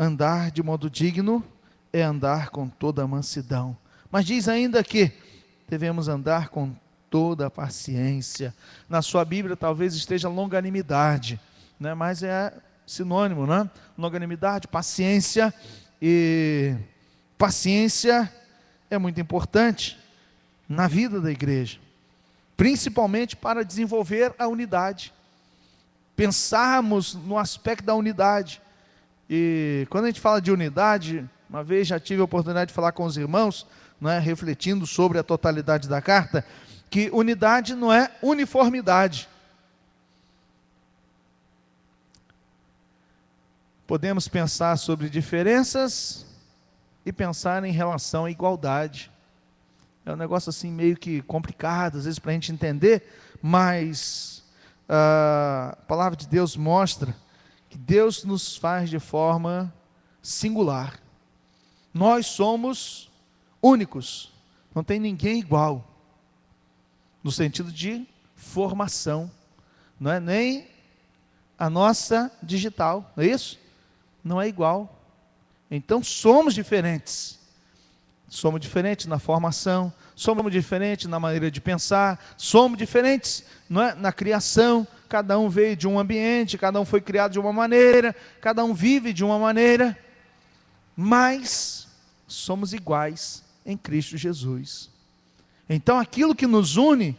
andar de modo digno é andar com toda a mansidão. Mas diz ainda que devemos andar com toda a paciência. Na sua Bíblia talvez esteja longanimidade, né? Mas é sinônimo, né? Longanimidade, paciência, e paciência é muito importante na vida da igreja, principalmente para desenvolver a unidade. Pensarmos no aspecto da unidade. E quando a gente fala de unidade, uma vez já tive a oportunidade de falar com os irmãos, né, refletindo sobre a totalidade da carta, que unidade não é uniformidade. Podemos pensar sobre diferenças e pensar em relação à igualdade. É um negócio assim meio que complicado, às vezes, para a gente entender, mas a palavra de Deus mostra que Deus nos faz de forma singular. Nós somos únicos, não tem ninguém igual, no sentido de formação, não é nem a nossa digital, não é isso? não é igual. Então somos diferentes. Somos diferentes na formação, somos diferentes na maneira de pensar, somos diferentes, não é? Na criação. Cada um veio de um ambiente, cada um foi criado de uma maneira, cada um vive de uma maneira, mas somos iguais em Cristo Jesus. Então aquilo que nos une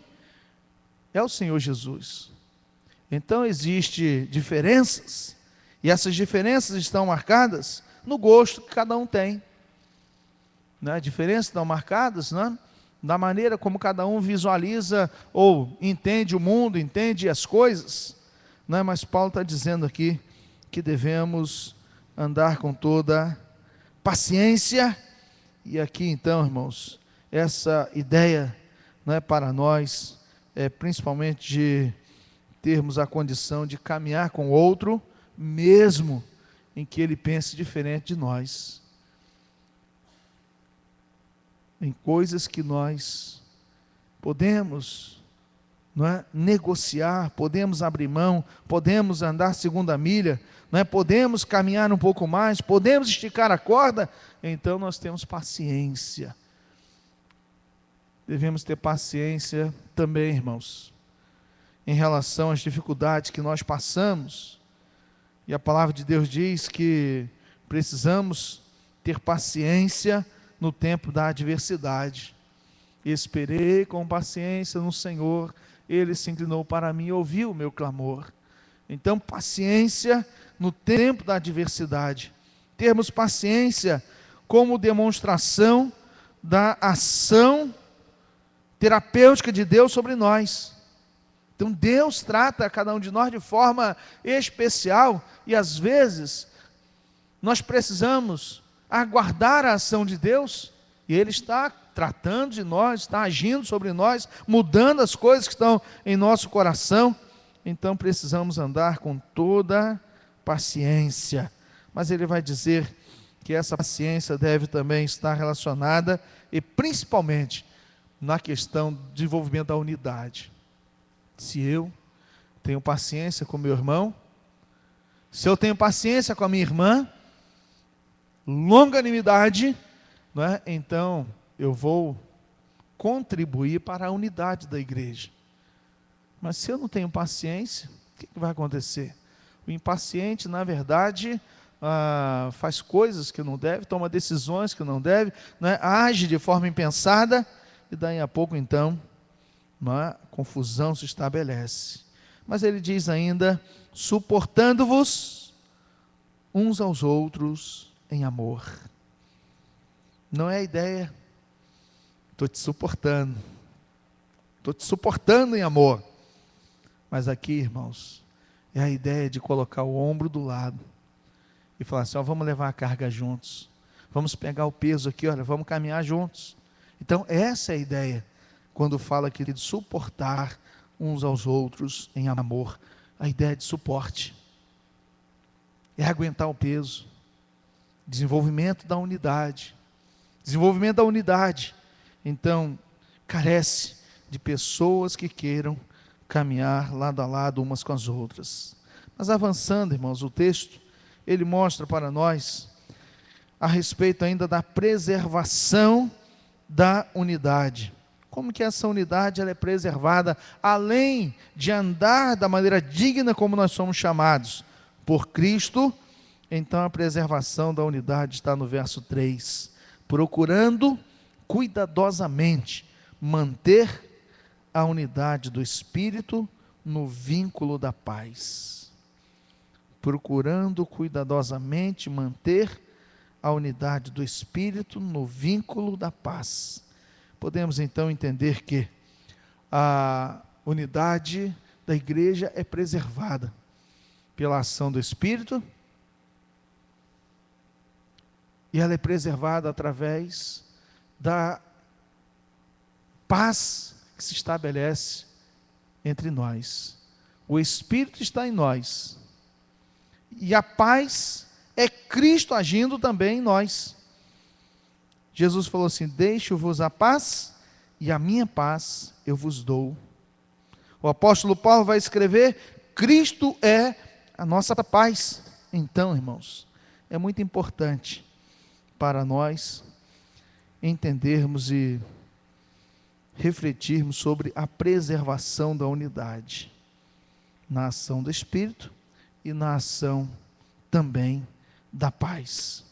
é o Senhor Jesus. Então existem diferenças, e essas diferenças estão marcadas no gosto que cada um tem. Diferenças estão marcadas, da maneira como cada um visualiza ou entende o mundo, entende as coisas. Mas Paulo está dizendo aqui que devemos andar com toda paciência. E aqui então, irmãos, essa ideia para nós é principalmente de termos a condição de caminhar com o outro, mesmo em que ele pense diferente de nós. Em coisas que nós podemos negociar, podemos abrir mão, podemos andar segunda milha, podemos caminhar um pouco mais, podemos esticar a corda, então nós temos paciência. Devemos ter paciência também, irmãos, em relação às dificuldades que nós passamos, e a palavra de Deus diz que precisamos ter paciência no tempo da adversidade. Esperei com paciência no Senhor, Ele se inclinou para mim e ouviu o meu clamor. Então, paciência no tempo da adversidade. Termos paciência como demonstração da ação terapêutica de Deus sobre nós. Então, Deus trata cada um de nós de forma especial, e às vezes nós precisamos aguardar a ação de Deus, e Ele está tratando de nós, está agindo sobre nós, mudando as coisas que estão em nosso coração. Então precisamos andar com toda paciência, mas Ele vai dizer que essa paciência deve também estar relacionada, e principalmente na questão do desenvolvimento da unidade. Se eu tenho paciência com meu irmão, se eu tenho paciência com a minha irmã, longanimidade, então eu vou contribuir para a unidade da igreja. Mas se eu não tenho paciência, o que vai acontecer? O impaciente, na verdade, faz coisas que não deve, toma decisões que não deve, age de forma impensada, e daí a pouco então confusão se estabelece. Mas ele diz ainda: suportando-vos uns aos outros em amor. Não é a ideia, estou te suportando em amor. Mas aqui, irmãos, é a ideia de colocar o ombro do lado e falar assim: vamos levar a carga juntos, vamos pegar o peso aqui, vamos caminhar juntos. Então essa é a ideia, quando fala aqui de suportar uns aos outros em amor. A ideia de suporte é aguentar o peso. Desenvolvimento da unidade. Então, carece de pessoas que queiram caminhar lado a lado umas com as outras. Mas avançando, irmãos, o texto, ele mostra para nós a respeito ainda da preservação da unidade. Como que essa unidade ela é preservada, além de andar da maneira digna como nós somos chamados por Cristo? Então a preservação da unidade está no verso 3, procurando cuidadosamente manter a unidade do Espírito no vínculo da paz. Procurando cuidadosamente manter a unidade do Espírito no vínculo da paz. Podemos então entender que a unidade da igreja é preservada pela ação do Espírito, e ela é preservada através da paz que se estabelece entre nós. O Espírito está em nós, e a paz é Cristo agindo também em nós. Jesus falou assim: deixo-vos a paz, e a minha paz eu vos dou. O apóstolo Paulo vai escrever: Cristo é a nossa paz. Então, irmãos, é muito importante para nós entendermos e refletirmos sobre a preservação da unidade na ação do Espírito e na ação também da paz.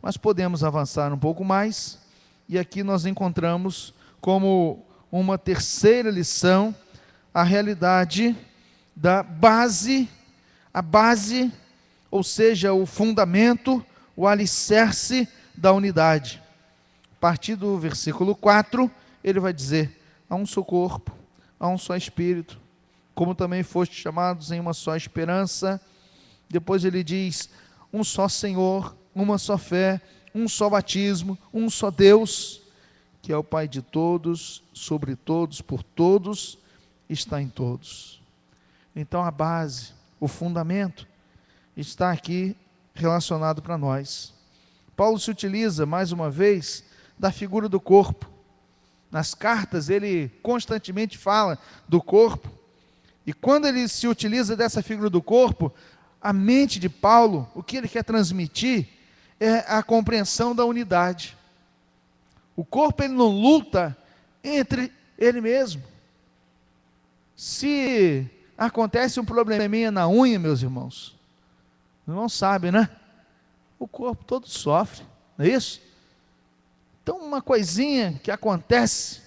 Mas podemos avançar um pouco mais, e aqui nós encontramos como uma terceira lição a realidade da base, a base, ou seja, o fundamento, o alicerce da unidade. A partir do versículo 4, ele vai dizer: há um só corpo, há um só Espírito, como também fostes chamados em uma só esperança. Depois ele diz: um só Senhor, uma só fé, um só batismo, um só Deus, que é o Pai de todos, sobre todos, por todos, está em todos. Então a base, o fundamento, está aqui relacionado para nós. Paulo se utiliza, mais uma vez, da figura do corpo. Nas cartas ele constantemente fala do corpo, e quando ele se utiliza dessa figura do corpo, a mente de Paulo, o que ele quer transmitir, é a compreensão da unidade. O corpo, ele não luta entre ele mesmo. Se acontece um probleminha na unha, meus irmãos, não sabem, né? O corpo todo sofre, não é isso? Então, uma coisinha que acontece,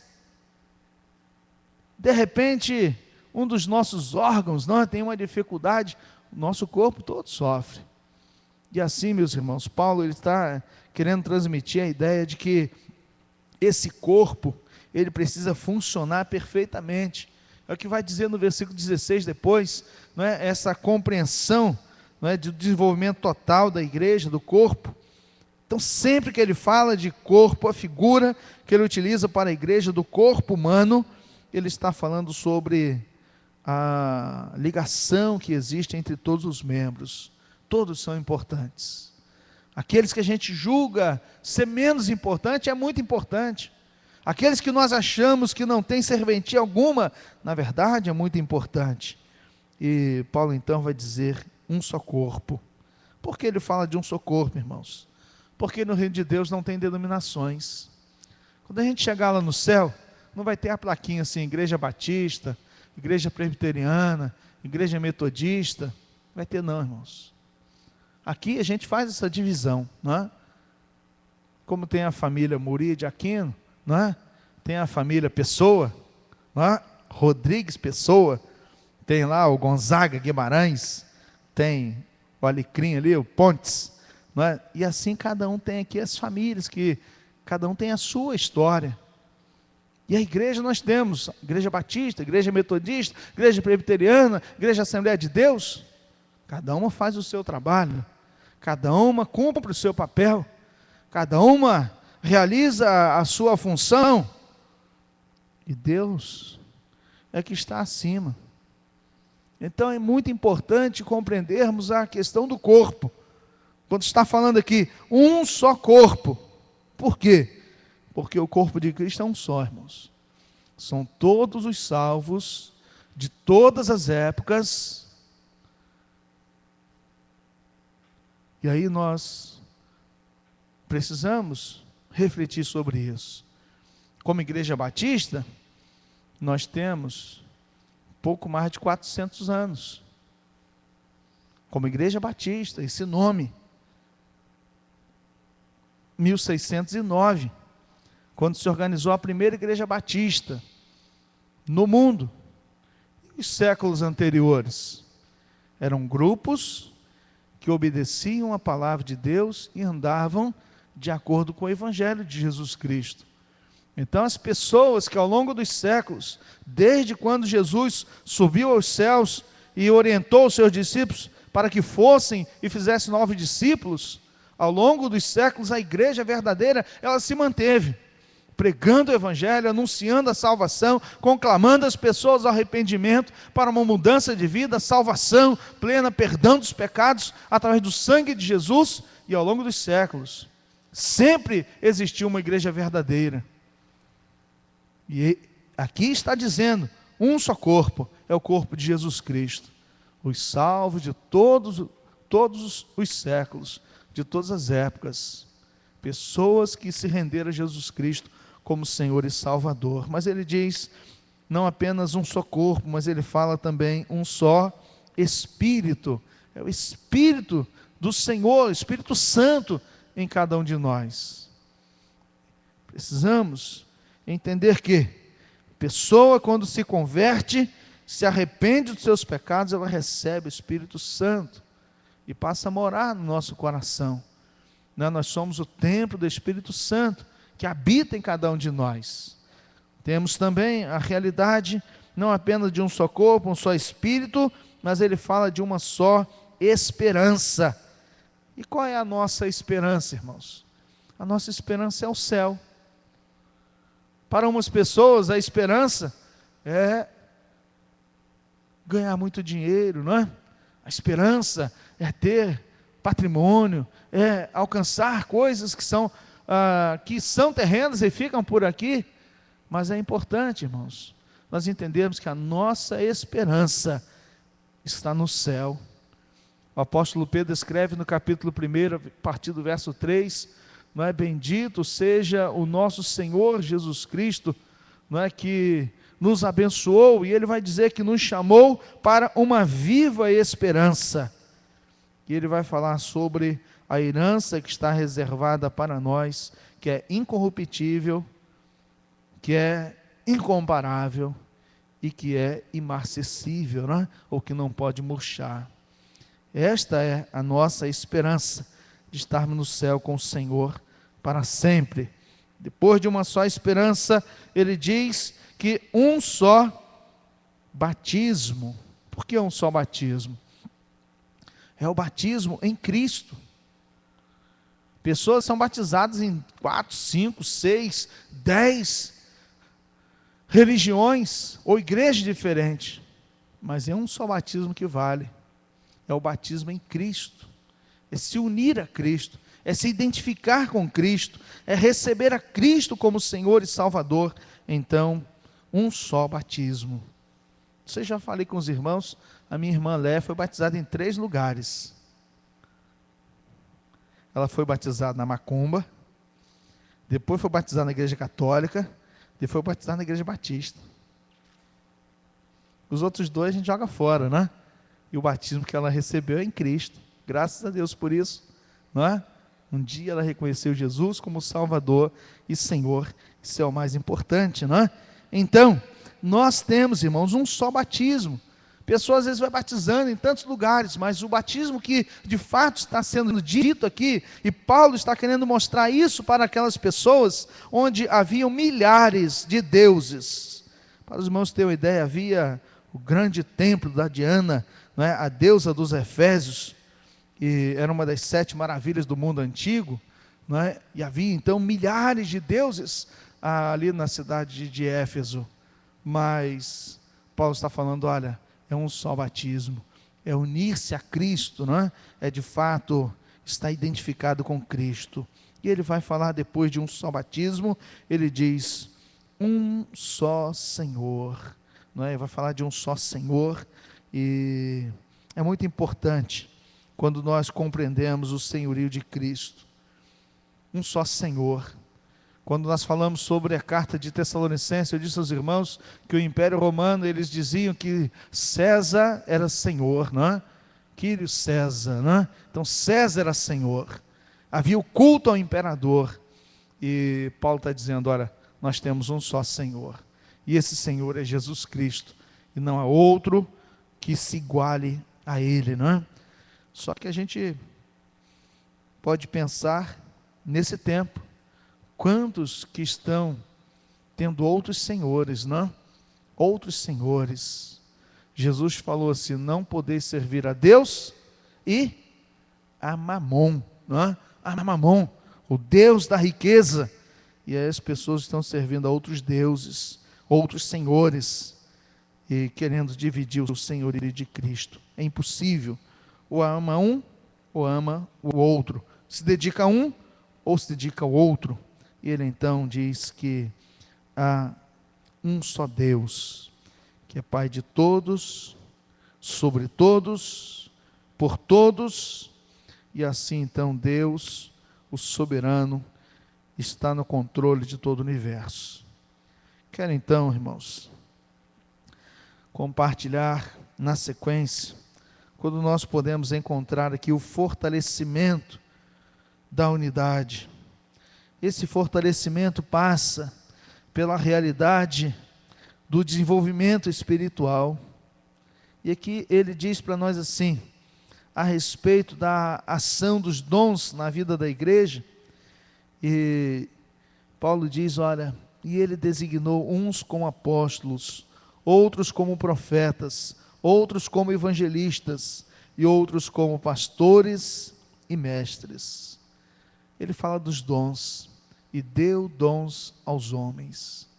de repente, um dos nossos órgãos não tem uma dificuldade, o nosso corpo todo sofre. E assim, meus irmãos, Paulo ele está querendo transmitir a ideia de que esse corpo, ele precisa funcionar perfeitamente. É o que vai dizer no versículo 16 depois, não é? Essa compreensão, não é, do desenvolvimento total da igreja, do corpo. Então, sempre que ele fala de corpo, a figura que ele utiliza para a igreja do corpo humano, ele está falando sobre a ligação que existe entre todos os membros. Todos são importantes. Aqueles que a gente julga ser menos importante, é muito importante. Aqueles que nós achamos que não tem serventia alguma, na verdade é muito importante. E Paulo então vai dizer um só corpo. Por que ele fala de um só corpo, irmãos? Porque no reino de Deus não tem denominações. Quando a gente chegar lá no céu, não vai ter a plaquinha assim, igreja batista, igreja presbiteriana, igreja metodista. Não vai ter não, irmãos. Aqui a gente faz essa divisão, não é? Como tem a família Muri de Aquino, não é? Tem a família Pessoa, não é? Rodrigues Pessoa, tem lá o Gonzaga Guimarães, tem o Alecrim ali, o Pontes, não é? E assim cada um tem aqui as famílias, que cada um tem a sua história. E a igreja nós temos, igreja batista, igreja metodista, igreja presbiteriana, igreja Assembleia de Deus. Cada uma faz o seu trabalho, cada uma cumpre o seu papel, cada uma realiza a sua função, e Deus é que está acima. Então é muito importante compreendermos a questão do corpo, quando está falando aqui, um só corpo. Por quê? Porque o corpo de Cristo é um só, irmãos. São todos os salvos, de todas as épocas. E aí nós precisamos refletir sobre isso. Como igreja batista, nós temos pouco mais de 400 anos. Como igreja batista, esse nome, 1609, quando se organizou a primeira igreja batista no mundo. E os séculos anteriores eram grupos que obedeciam a palavra de Deus e andavam de acordo com o Evangelho de Jesus Cristo. Então as pessoas que ao longo dos séculos, desde quando Jesus subiu aos céus e orientou os seus discípulos para que fossem e fizessem novos discípulos, ao longo dos séculos a igreja verdadeira, ela se manteve, pregando o Evangelho, anunciando a salvação, conclamando as pessoas ao arrependimento para uma mudança de vida, salvação plena, perdão dos pecados, através do sangue de Jesus. E ao longo dos séculos, sempre existiu uma igreja verdadeira. E aqui está dizendo, um só corpo, é o corpo de Jesus Cristo. Os salvos de todos os séculos, de todas as épocas. Pessoas que se renderam a Jesus Cristo como Senhor e Salvador. Mas ele diz, não apenas um só corpo, mas ele fala também um só Espírito. É o Espírito do Senhor, o Espírito Santo em cada um de nós. Precisamos entender que a pessoa, quando se converte, se arrepende dos seus pecados, ela recebe o Espírito Santo e passa a morar no nosso coração. Nós somos o templo do Espírito Santo que habita em cada um de nós. Temos também a realidade não apenas de um só corpo, um só Espírito, mas ele fala de uma só esperança. E qual é a nossa esperança, irmãos? A nossa esperança é o céu. Para umas pessoas a esperança é ganhar muito dinheiro, não é? A esperança é ter patrimônio, é alcançar coisas que são terrenas e ficam por aqui. Mas é importante, irmãos, nós entendermos que a nossa esperança está no céu. O apóstolo Pedro escreve no capítulo 1, a partir do verso 3, não é? Bendito seja o nosso Senhor Jesus Cristo, não é? Que nos abençoou, e ele vai dizer que nos chamou para uma viva esperança. E ele vai falar sobre a herança que está reservada para nós, que é incorruptível, que é incomparável e que é imarcessível, não é? Ou que não pode murchar. Esta é a nossa esperança, de estarmos no céu com o Senhor para sempre. Depois de uma só esperança, ele diz que um só batismo. Por que um só batismo? É o batismo em Cristo. Pessoas são batizadas em 4, 5, 6, 10 religiões ou igrejas diferentes, mas é um só batismo que vale. É o batismo em Cristo. É se unir a Cristo, é se identificar com Cristo, é receber a Cristo como Senhor e Salvador. Então, um só batismo. Você já falei com os irmãos, a minha irmã Lé foi batizada em 3 lugares. Ela foi batizada na Macumba, depois foi batizada na Igreja Católica, depois foi batizada na Igreja Batista. Os outros 2 a gente joga fora, né? E o batismo que ela recebeu é em Cristo. Graças a Deus por isso, não é? Um dia ela reconheceu Jesus como Salvador e Senhor. Isso é o mais importante, não é? Então, nós temos, irmãos, um só batismo. Pessoas às vezes vai batizando em tantos lugares, mas o batismo que de fato está sendo dito aqui, e Paulo está querendo mostrar isso para aquelas pessoas onde haviam milhares de deuses. Para os irmãos terem uma ideia, havia o grande templo da Diana, não é? A deusa dos Efésios, e era uma das 7 maravilhas do mundo antigo, não é? E havia então milhares de deuses ali na cidade de Éfeso. Mas Paulo está falando, olha, é um só batismo, é unir-se a Cristo, não é? É de fato estar identificado com Cristo. E ele vai falar depois de um só batismo, ele diz, um só Senhor, não é? Ele vai falar de um só Senhor, e é muito importante quando nós compreendemos o senhorio de Cristo. Um só Senhor. Quando nós falamos sobre a carta de Tessalonicenses, eu disse aos irmãos que o Império Romano, eles diziam que César era Senhor, não é? Quírio César, não é? Então César era Senhor. Havia o culto ao imperador. E Paulo está dizendo, olha, nós temos um só Senhor. E esse Senhor é Jesus Cristo. E não há outro que se iguale a Ele, não é? Só que a gente pode pensar nesse tempo, quantos que estão tendo outros senhores, não? Outros senhores. Jesus falou assim, não podeis servir a Deus e a Mamon, não é? A Mamon, o Deus da riqueza. E aí as pessoas estão servindo a outros deuses, outros senhores, e querendo dividir o senhorio de Cristo. É impossível. Ou ama um, ou ama o outro. Se dedica a um, ou se dedica ao outro. E ele então diz que há um só Deus, que é Pai de todos, sobre todos, por todos E assim então Deus, o soberano, está no controle de todo o universo. Quero então, irmãos, compartilhar na sequência, quando nós podemos encontrar aqui o fortalecimento da unidade. Esse fortalecimento passa pela realidade do desenvolvimento espiritual. E aqui ele diz para nós assim, a respeito da ação dos dons na vida da igreja, e Paulo diz, olha, e ele designou uns como apóstolos, outros como profetas, outros como evangelistas, e outros como pastores e mestres. Ele fala dos dons, e deu dons aos homens.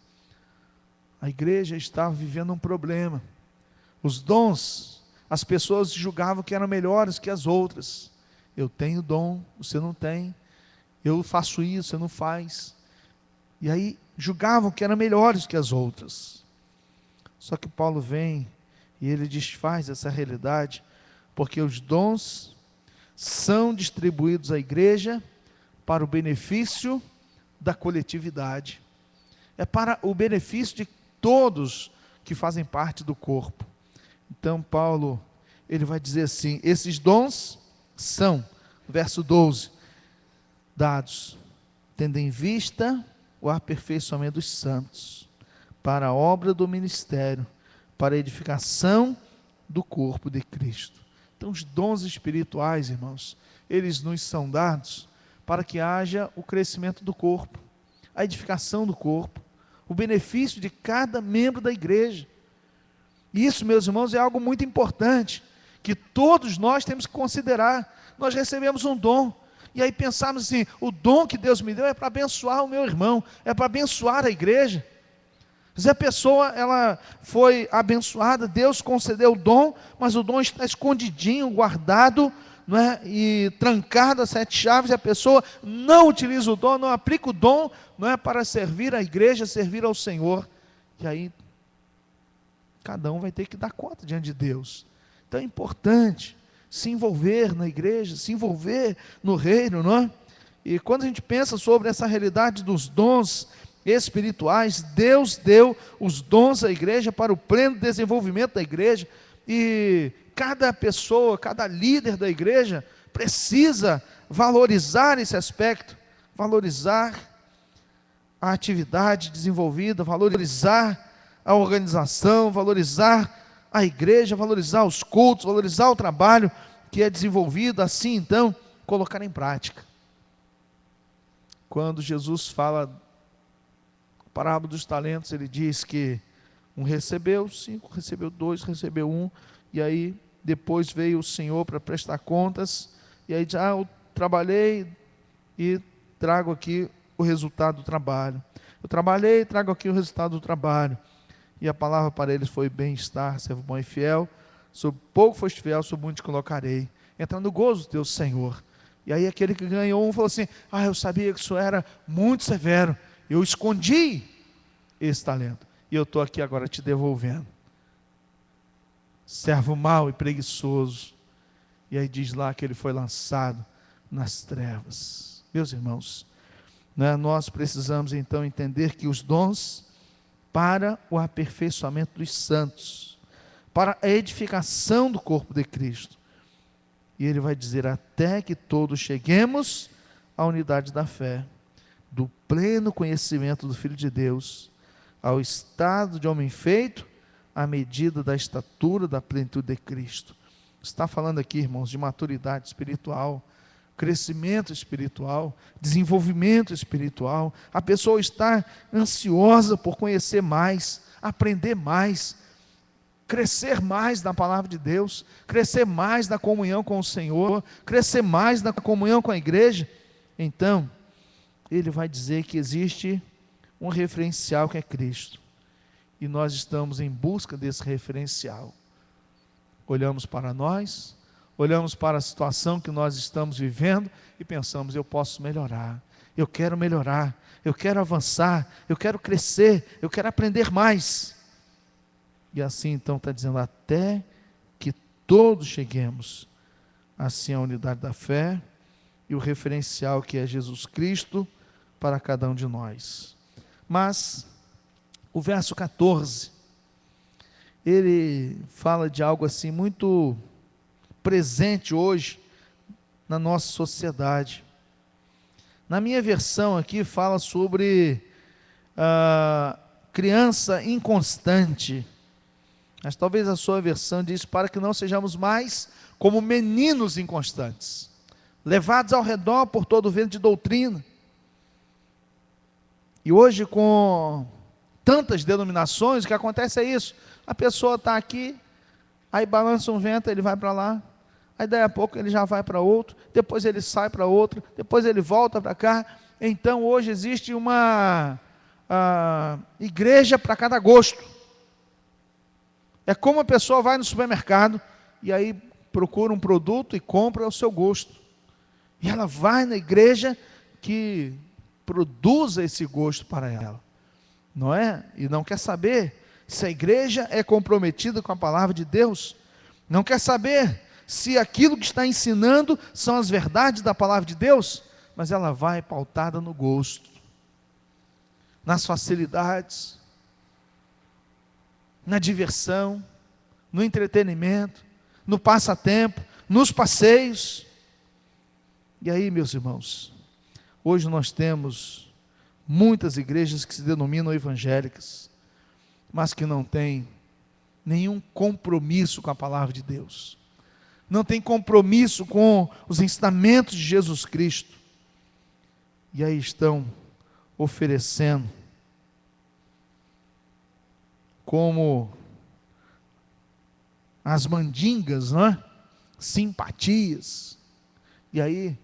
A igreja estava vivendo um problema. Os dons, as pessoas julgavam que eram melhores que as outras. Eu tenho dom, você não tem. Eu faço isso, você não faz. E aí julgavam que eram melhores que as outras. Só que Paulo vem e ele desfaz essa realidade, porque os dons são distribuídos à igreja para o benefício da coletividade. É para o benefício de todos que fazem parte do corpo. Então Paulo, ele vai dizer assim, esses dons são, verso 12, dados, tendo em vista o aperfeiçoamento dos santos, para a obra do ministério, para a edificação do corpo de Cristo. Então os dons espirituais, irmãos, eles nos são dados para que haja o crescimento do corpo, a edificação do corpo, o benefício de cada membro da igreja. Isso, meus irmãos, é algo muito importante, que todos nós temos que considerar. Nós recebemos um dom, e aí pensamos assim, o dom que Deus me deu é para abençoar o meu irmão, é para abençoar a igreja. Se a pessoa, ela foi abençoada, Deus concedeu o dom, mas o dom está escondidinho, guardado, não é? E trancado a 7 chaves, e a pessoa não utiliza o dom, não aplica o dom, não é, para servir a igreja, servir ao Senhor. E aí, cada um vai ter que dar conta diante de Deus. Então é importante se envolver na igreja, se envolver no reino, não é? E quando a gente pensa sobre essa realidade dos dons espirituais, Deus deu os dons à igreja para o pleno desenvolvimento da igreja, e cada pessoa, cada líder da igreja precisa valorizar esse aspecto, valorizar a atividade desenvolvida, valorizar a organização, valorizar a igreja, valorizar os cultos, valorizar o trabalho que é desenvolvido, assim então, colocar em prática. Quando Jesus fala a parábola dos talentos, ele diz que um recebeu 5, recebeu 2, recebeu 1, e aí depois veio o Senhor para prestar contas, e aí diz, eu trabalhei e trago aqui o resultado do trabalho. Eu trabalhei e trago aqui o resultado do trabalho. E a palavra para eles foi bem-estar, servo bom e fiel. Sobre pouco foste fiel, sobre muito te colocarei. Entra no gozo do teu Senhor. E aí aquele que ganhou falou assim, eu sabia que isso era muito severo. Eu escondi esse talento. E eu estou aqui agora te devolvendo. Servo mau e preguiçoso. E aí diz lá que ele foi lançado nas trevas. Meus irmãos, nós precisamos então entender que os dons para o aperfeiçoamento dos santos, para a edificação do corpo de Cristo. E ele vai dizer, até que todos cheguemos à unidade da fé, do pleno conhecimento do Filho de Deus, ao estado de homem feito, à medida da estatura da plenitude de Cristo. Está falando aqui, irmãos, de maturidade espiritual, crescimento espiritual, desenvolvimento espiritual. A pessoa está ansiosa por conhecer mais, aprender mais, crescer mais na palavra de Deus, crescer mais na comunhão com o Senhor, crescer mais na comunhão com a igreja. Então, ele vai dizer que existe um referencial que é Cristo, e nós estamos em busca desse referencial. Olhamos para nós, olhamos para a situação que nós estamos vivendo e pensamos, eu posso melhorar, eu quero avançar, eu quero crescer, eu quero aprender mais. E assim então está dizendo, até que todos cheguemos assim a unidade da fé e o referencial que é Jesus Cristo para cada um de nós. Mas o verso 14, ele fala de algo assim muito presente hoje na nossa sociedade. Na minha versão aqui fala sobre criança inconstante, mas talvez a sua versão diz para que não sejamos mais como meninos inconstantes, levados ao redor por todo o vento de doutrina. E hoje, com tantas denominações, o que acontece é isso: a pessoa está aqui, aí balança um vento, ele vai para lá, aí daí a pouco ele já vai para outro, depois ele sai para outro, depois ele volta para cá. Então hoje existe uma igreja para cada gosto. É como a pessoa vai no supermercado e aí procura um produto e compra ao seu gosto, e ela vai na igreja que produza esse gosto para ela, não é? E não quer saber se a igreja é comprometida com a palavra de Deus, não quer saber se aquilo que está ensinando são as verdades da palavra de Deus, mas ela vai pautada no gosto, nas facilidades, na diversão, no entretenimento, no passatempo, nos passeios. E aí, meus irmãos, hoje nós temos muitas igrejas que se denominam evangélicas, mas que não têm nenhum compromisso com a palavra de Deus, não tem compromisso com os ensinamentos de Jesus Cristo, e aí estão oferecendo como as mandingas, não é? Simpatias, e aí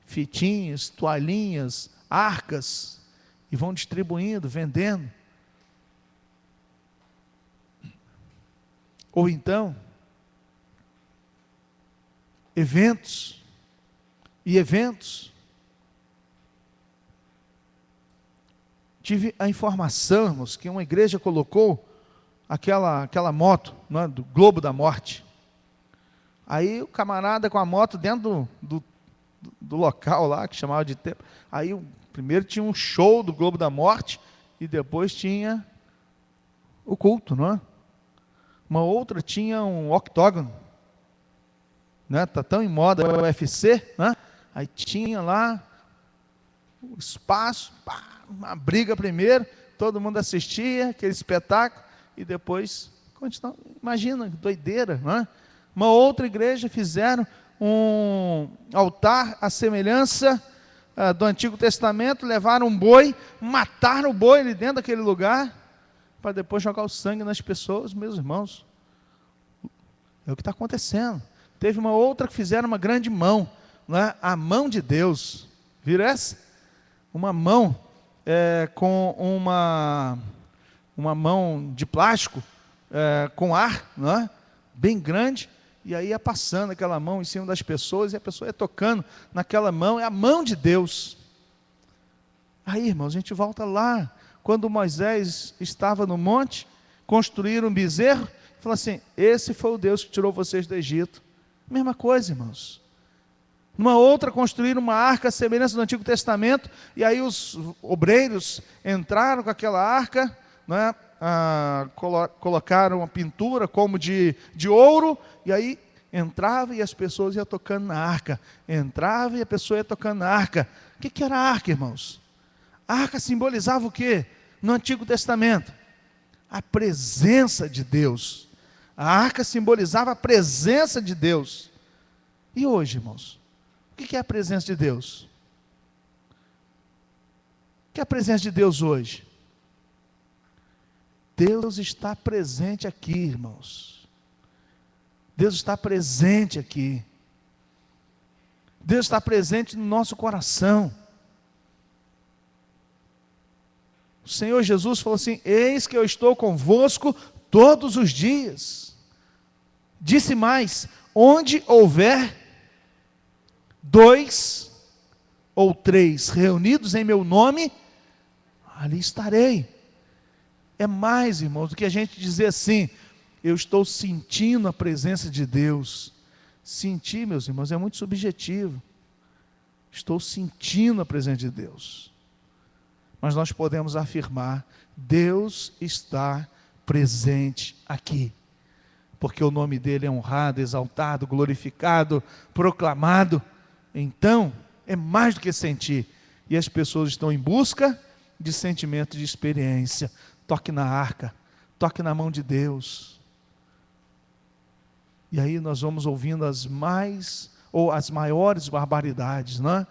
fitinhas, toalhinhas, arcas, e vão distribuindo, vendendo. Ou então eventos e eventos. Tive a informação, irmãos, que uma igreja colocou aquela moto, não é, do Globo da Morte. Aí o camarada com a moto dentro do local lá, que chamava de tempo. Aí primeiro tinha um show do Globo da Morte e depois tinha o culto, não é? Uma outra tinha um octógono, né? Tá tão em moda o UFC, né? Aí tinha lá o espaço, pá, uma briga primeiro, todo mundo assistia aquele espetáculo e depois continuava. Imagina, doideira, não é? Uma outra igreja fizeram um altar à semelhança do Antigo Testamento, levaram um boi, mataram o boi ali dentro daquele lugar, para depois jogar o sangue nas pessoas. Meus irmãos, é o que está acontecendo. Teve uma outra que fizeram uma grande mão, não é? A mão de Deus, viram essa? Uma mão com uma mão de plástico, com ar, não é? Bem grande, e aí ia passando aquela mão em cima das pessoas, e a pessoa ia tocando naquela mão, é a mão de Deus. Aí, irmãos, a gente volta lá, quando Moisés estava no monte, construíram um bezerro, e falou assim: esse foi o Deus que tirou vocês do Egito. Mesma coisa, irmãos. Numa outra, construíram uma arca à semelhança do Antigo Testamento, e aí os obreiros entraram com aquela arca, né, colocaram uma pintura como de ouro, e aí entrava e as pessoas iam tocando na arca, entrava e a pessoa ia tocando na arca. O que era a arca, irmãos? A arca simbolizava o quê? No Antigo Testamento? A presença de Deus. A arca simbolizava a presença de Deus. E hoje, irmãos, o que é a presença de Deus? O que é a presença de Deus hoje? Deus está presente aqui, irmãos. Deus está presente aqui. Deus está presente no nosso coração. O Senhor Jesus falou assim: eis que eu estou convosco todos os dias. Disse mais: onde houver 2 ou 3 reunidos em meu nome, ali estarei. É mais, irmãos, do que a gente dizer assim: eu estou sentindo a presença de Deus. Sentir, meus irmãos, é muito subjetivo. Estou sentindo a presença de Deus. Mas nós podemos afirmar: Deus está presente aqui. Porque o nome dele é honrado, exaltado, glorificado, proclamado. Então, é mais do que sentir. E as pessoas estão em busca de sentimento, de experiência. Toque na arca, toque na mão de Deus. E aí nós vamos ouvindo as maiores barbaridades, né?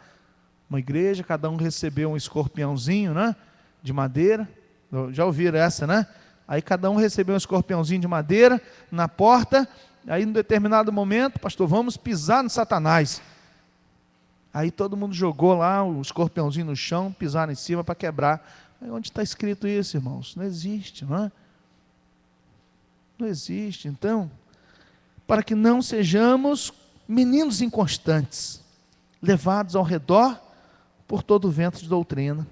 Uma igreja, cada um recebeu um escorpiãozinho, né? De madeira. Já ouviram essa, né? Aí cada um recebeu um escorpiãozinho de madeira na porta. Aí, em determinado momento, pastor, vamos pisar no Satanás. Aí todo mundo jogou lá o escorpiãozinho no chão, pisaram em cima para quebrar. Aí onde está escrito isso, irmãos? Não existe, não é? Não existe. Então, para que não sejamos meninos inconstantes, levados ao redor por todo o vento de doutrina.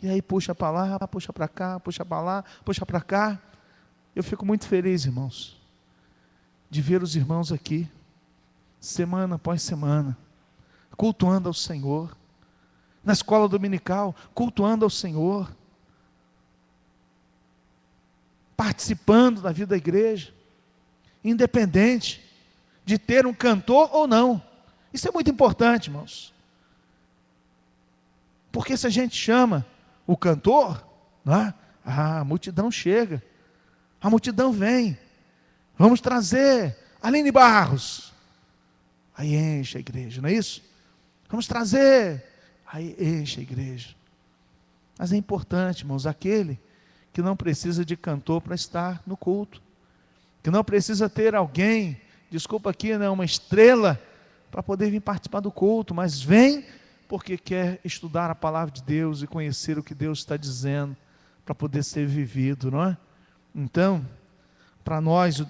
E aí puxa para lá, puxa para cá, puxa para lá, puxa para cá. Eu fico muito feliz, irmãos, de ver os irmãos aqui, semana após semana, cultuando ao Senhor, na escola dominical, cultuando ao Senhor, participando da vida da igreja, independente de ter um cantor ou não. Isso é muito importante, irmãos. Porque se a gente chama o cantor, né, a multidão chega, a multidão vem. Vamos trazer Aline Barros. Aí enche a igreja, não é isso? Vamos trazer, aí enche a igreja. Mas é importante, irmãos, aquele que não precisa de cantor para estar no culto, que não precisa ter alguém, desculpa aqui, né, uma estrela, para poder vir participar do culto, mas vem porque quer estudar a palavra de Deus e conhecer o que Deus está dizendo, para poder ser vivido, não é? Então, para nós,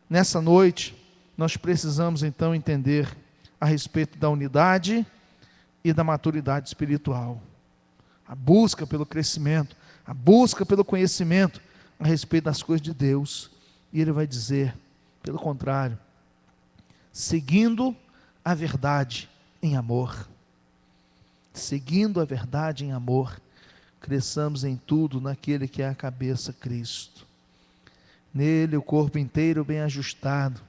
nessa noite, nós precisamos então entender a respeito da unidade e da maturidade espiritual, a busca pelo crescimento, a busca pelo conhecimento a respeito das coisas de Deus. E ele vai dizer, pelo contrário, seguindo a verdade em amor. Seguindo a verdade em amor, cresçamos em tudo naquele que é a cabeça, Cristo. Nele o corpo inteiro bem ajustado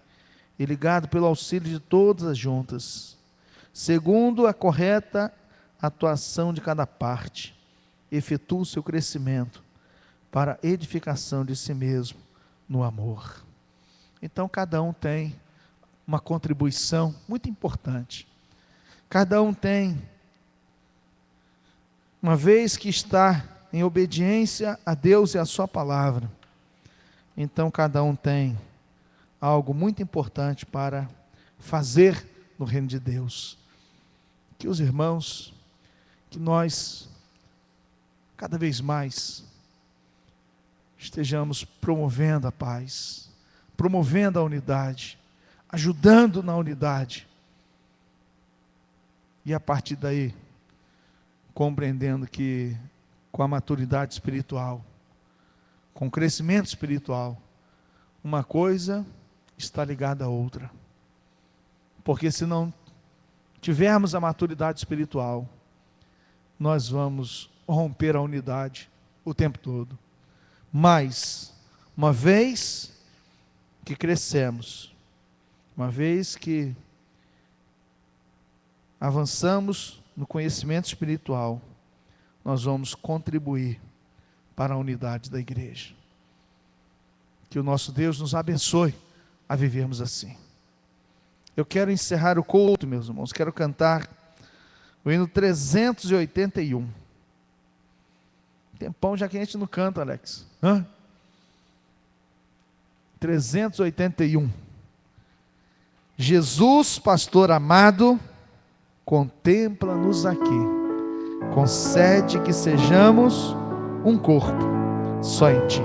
e ligado pelo auxílio de todas as juntas, segundo a correta atuação de cada parte, efetua o seu crescimento para a edificação de si mesmo no amor. Então cada um tem uma contribuição muito importante. Cada um tem, uma vez que está em obediência a Deus e a sua palavra, então cada um tem algo muito importante para fazer no reino de Deus. Que os irmãos, que nós, cada vez mais, estejamos promovendo a paz, promovendo a unidade, ajudando na unidade, e a partir daí, compreendendo que com a maturidade espiritual, com o crescimento espiritual, uma coisa está ligada à outra. Porque se não tivermos a maturidade espiritual, nós vamos romper a unidade o tempo todo. Mas, uma vez que crescemos, uma vez que avançamos no conhecimento espiritual, nós vamos contribuir para a unidade da igreja. Que o nosso Deus nos abençoe a vivermos assim. Eu quero encerrar o culto, meus irmãos, quero cantar o hino 381. Tempão já que a gente não canta, Alex. 381. Jesus, pastor amado, contempla-nos aqui, concede que sejamos um corpo só em Ti.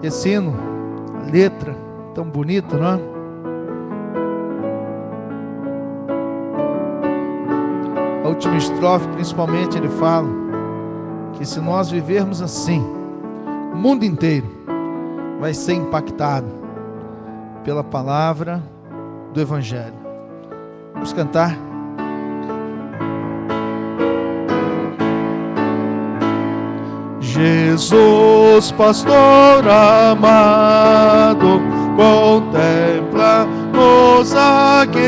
E esse hino, a letra tão bonita, não é? A última estrofe, principalmente, ele fala que se nós vivermos assim, o mundo inteiro vai ser impactado pela palavra do Evangelho. Vamos cantar? Jesus, pastor amado, contempla-nos aqui,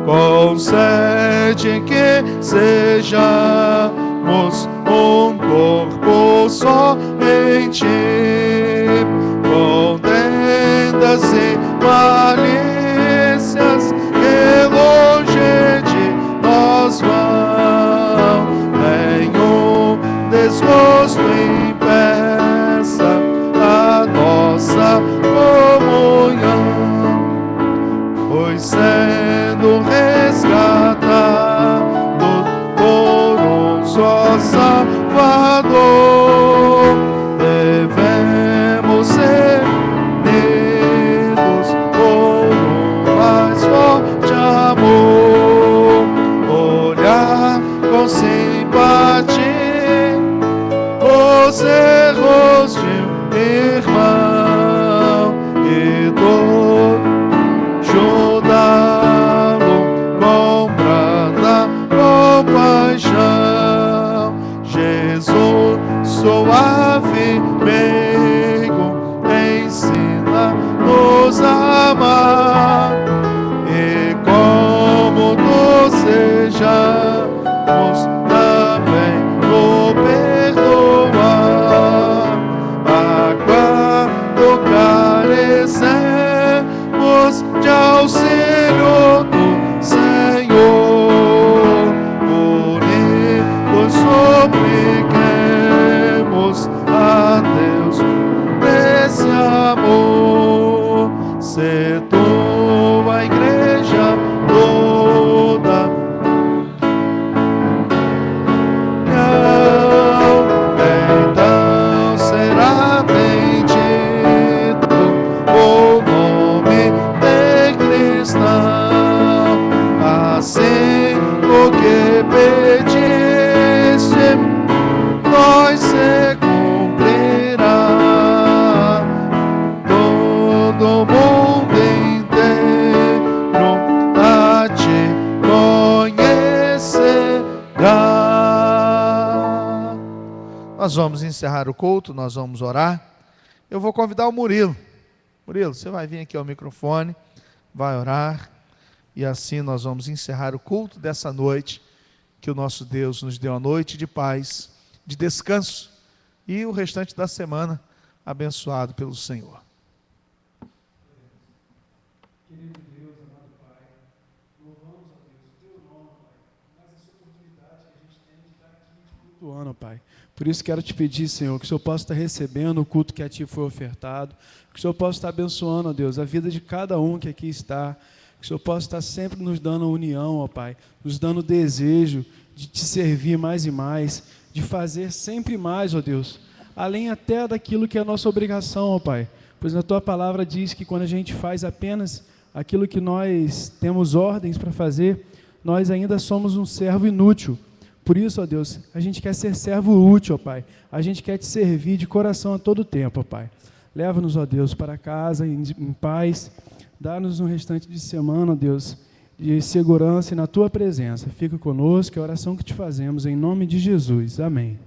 concede que sejamos um corpo só em ti, contendas e malícias que longe de nós vão, nenhum desgosto impeça a nossa comunhão, pois sendo resgatado por um só Salvador, devemos ser unidos por um mais forte amor, olhar com simpatia os erros de um irmão e ajudá-lo com branda compaixão. Jesus, suave meigo, ensina-nos a amar, e como tu sejamos também o perdoar. Quando carecemos de auxílio do Senhor, unidos supliquemos a Deus nesse amor. Se tua igreja toda então será bendito o nome de cristão, assim o que pediste nós se cumprirá, todo mundo inteiro a te conhecerá. Nós vamos encerrar o culto, nós vamos orar. Eu vou convidar o Murilo. Murilo, você vai vir aqui ao microfone, vai orar, e assim nós vamos encerrar o culto dessa noite, que o nosso Deus nos deu a noite de paz, de descanso, e o restante da semana abençoado pelo Senhor. Querido Deus, amado Pai, louvamos a Deus o teu nome, Pai, mas essa oportunidade que a gente tem de estar aqui cultuando, Pai. Por isso quero te pedir, Senhor, que o Senhor possa estar recebendo o culto que a Ti foi ofertado, que o Senhor possa estar abençoando, ó Deus, a vida de cada um que aqui está, que o Senhor possa estar sempre nos dando união, ó Pai, nos dando desejo de Te servir mais e mais, de fazer sempre mais, ó Deus, além até daquilo que é a nossa obrigação, ó Pai, pois na Tua palavra diz que quando a gente faz apenas aquilo que nós temos ordens para fazer, nós ainda somos um servo inútil. Por isso, ó Deus, a gente quer ser servo útil, ó Pai. A gente quer Te servir de coração a todo tempo, ó Pai. Leva-nos, ó Deus, para casa em paz. Dá-nos um restante de semana, ó Deus, de segurança e na Tua presença. Fica conosco, é a oração que Te fazemos, em nome de Jesus. Amém.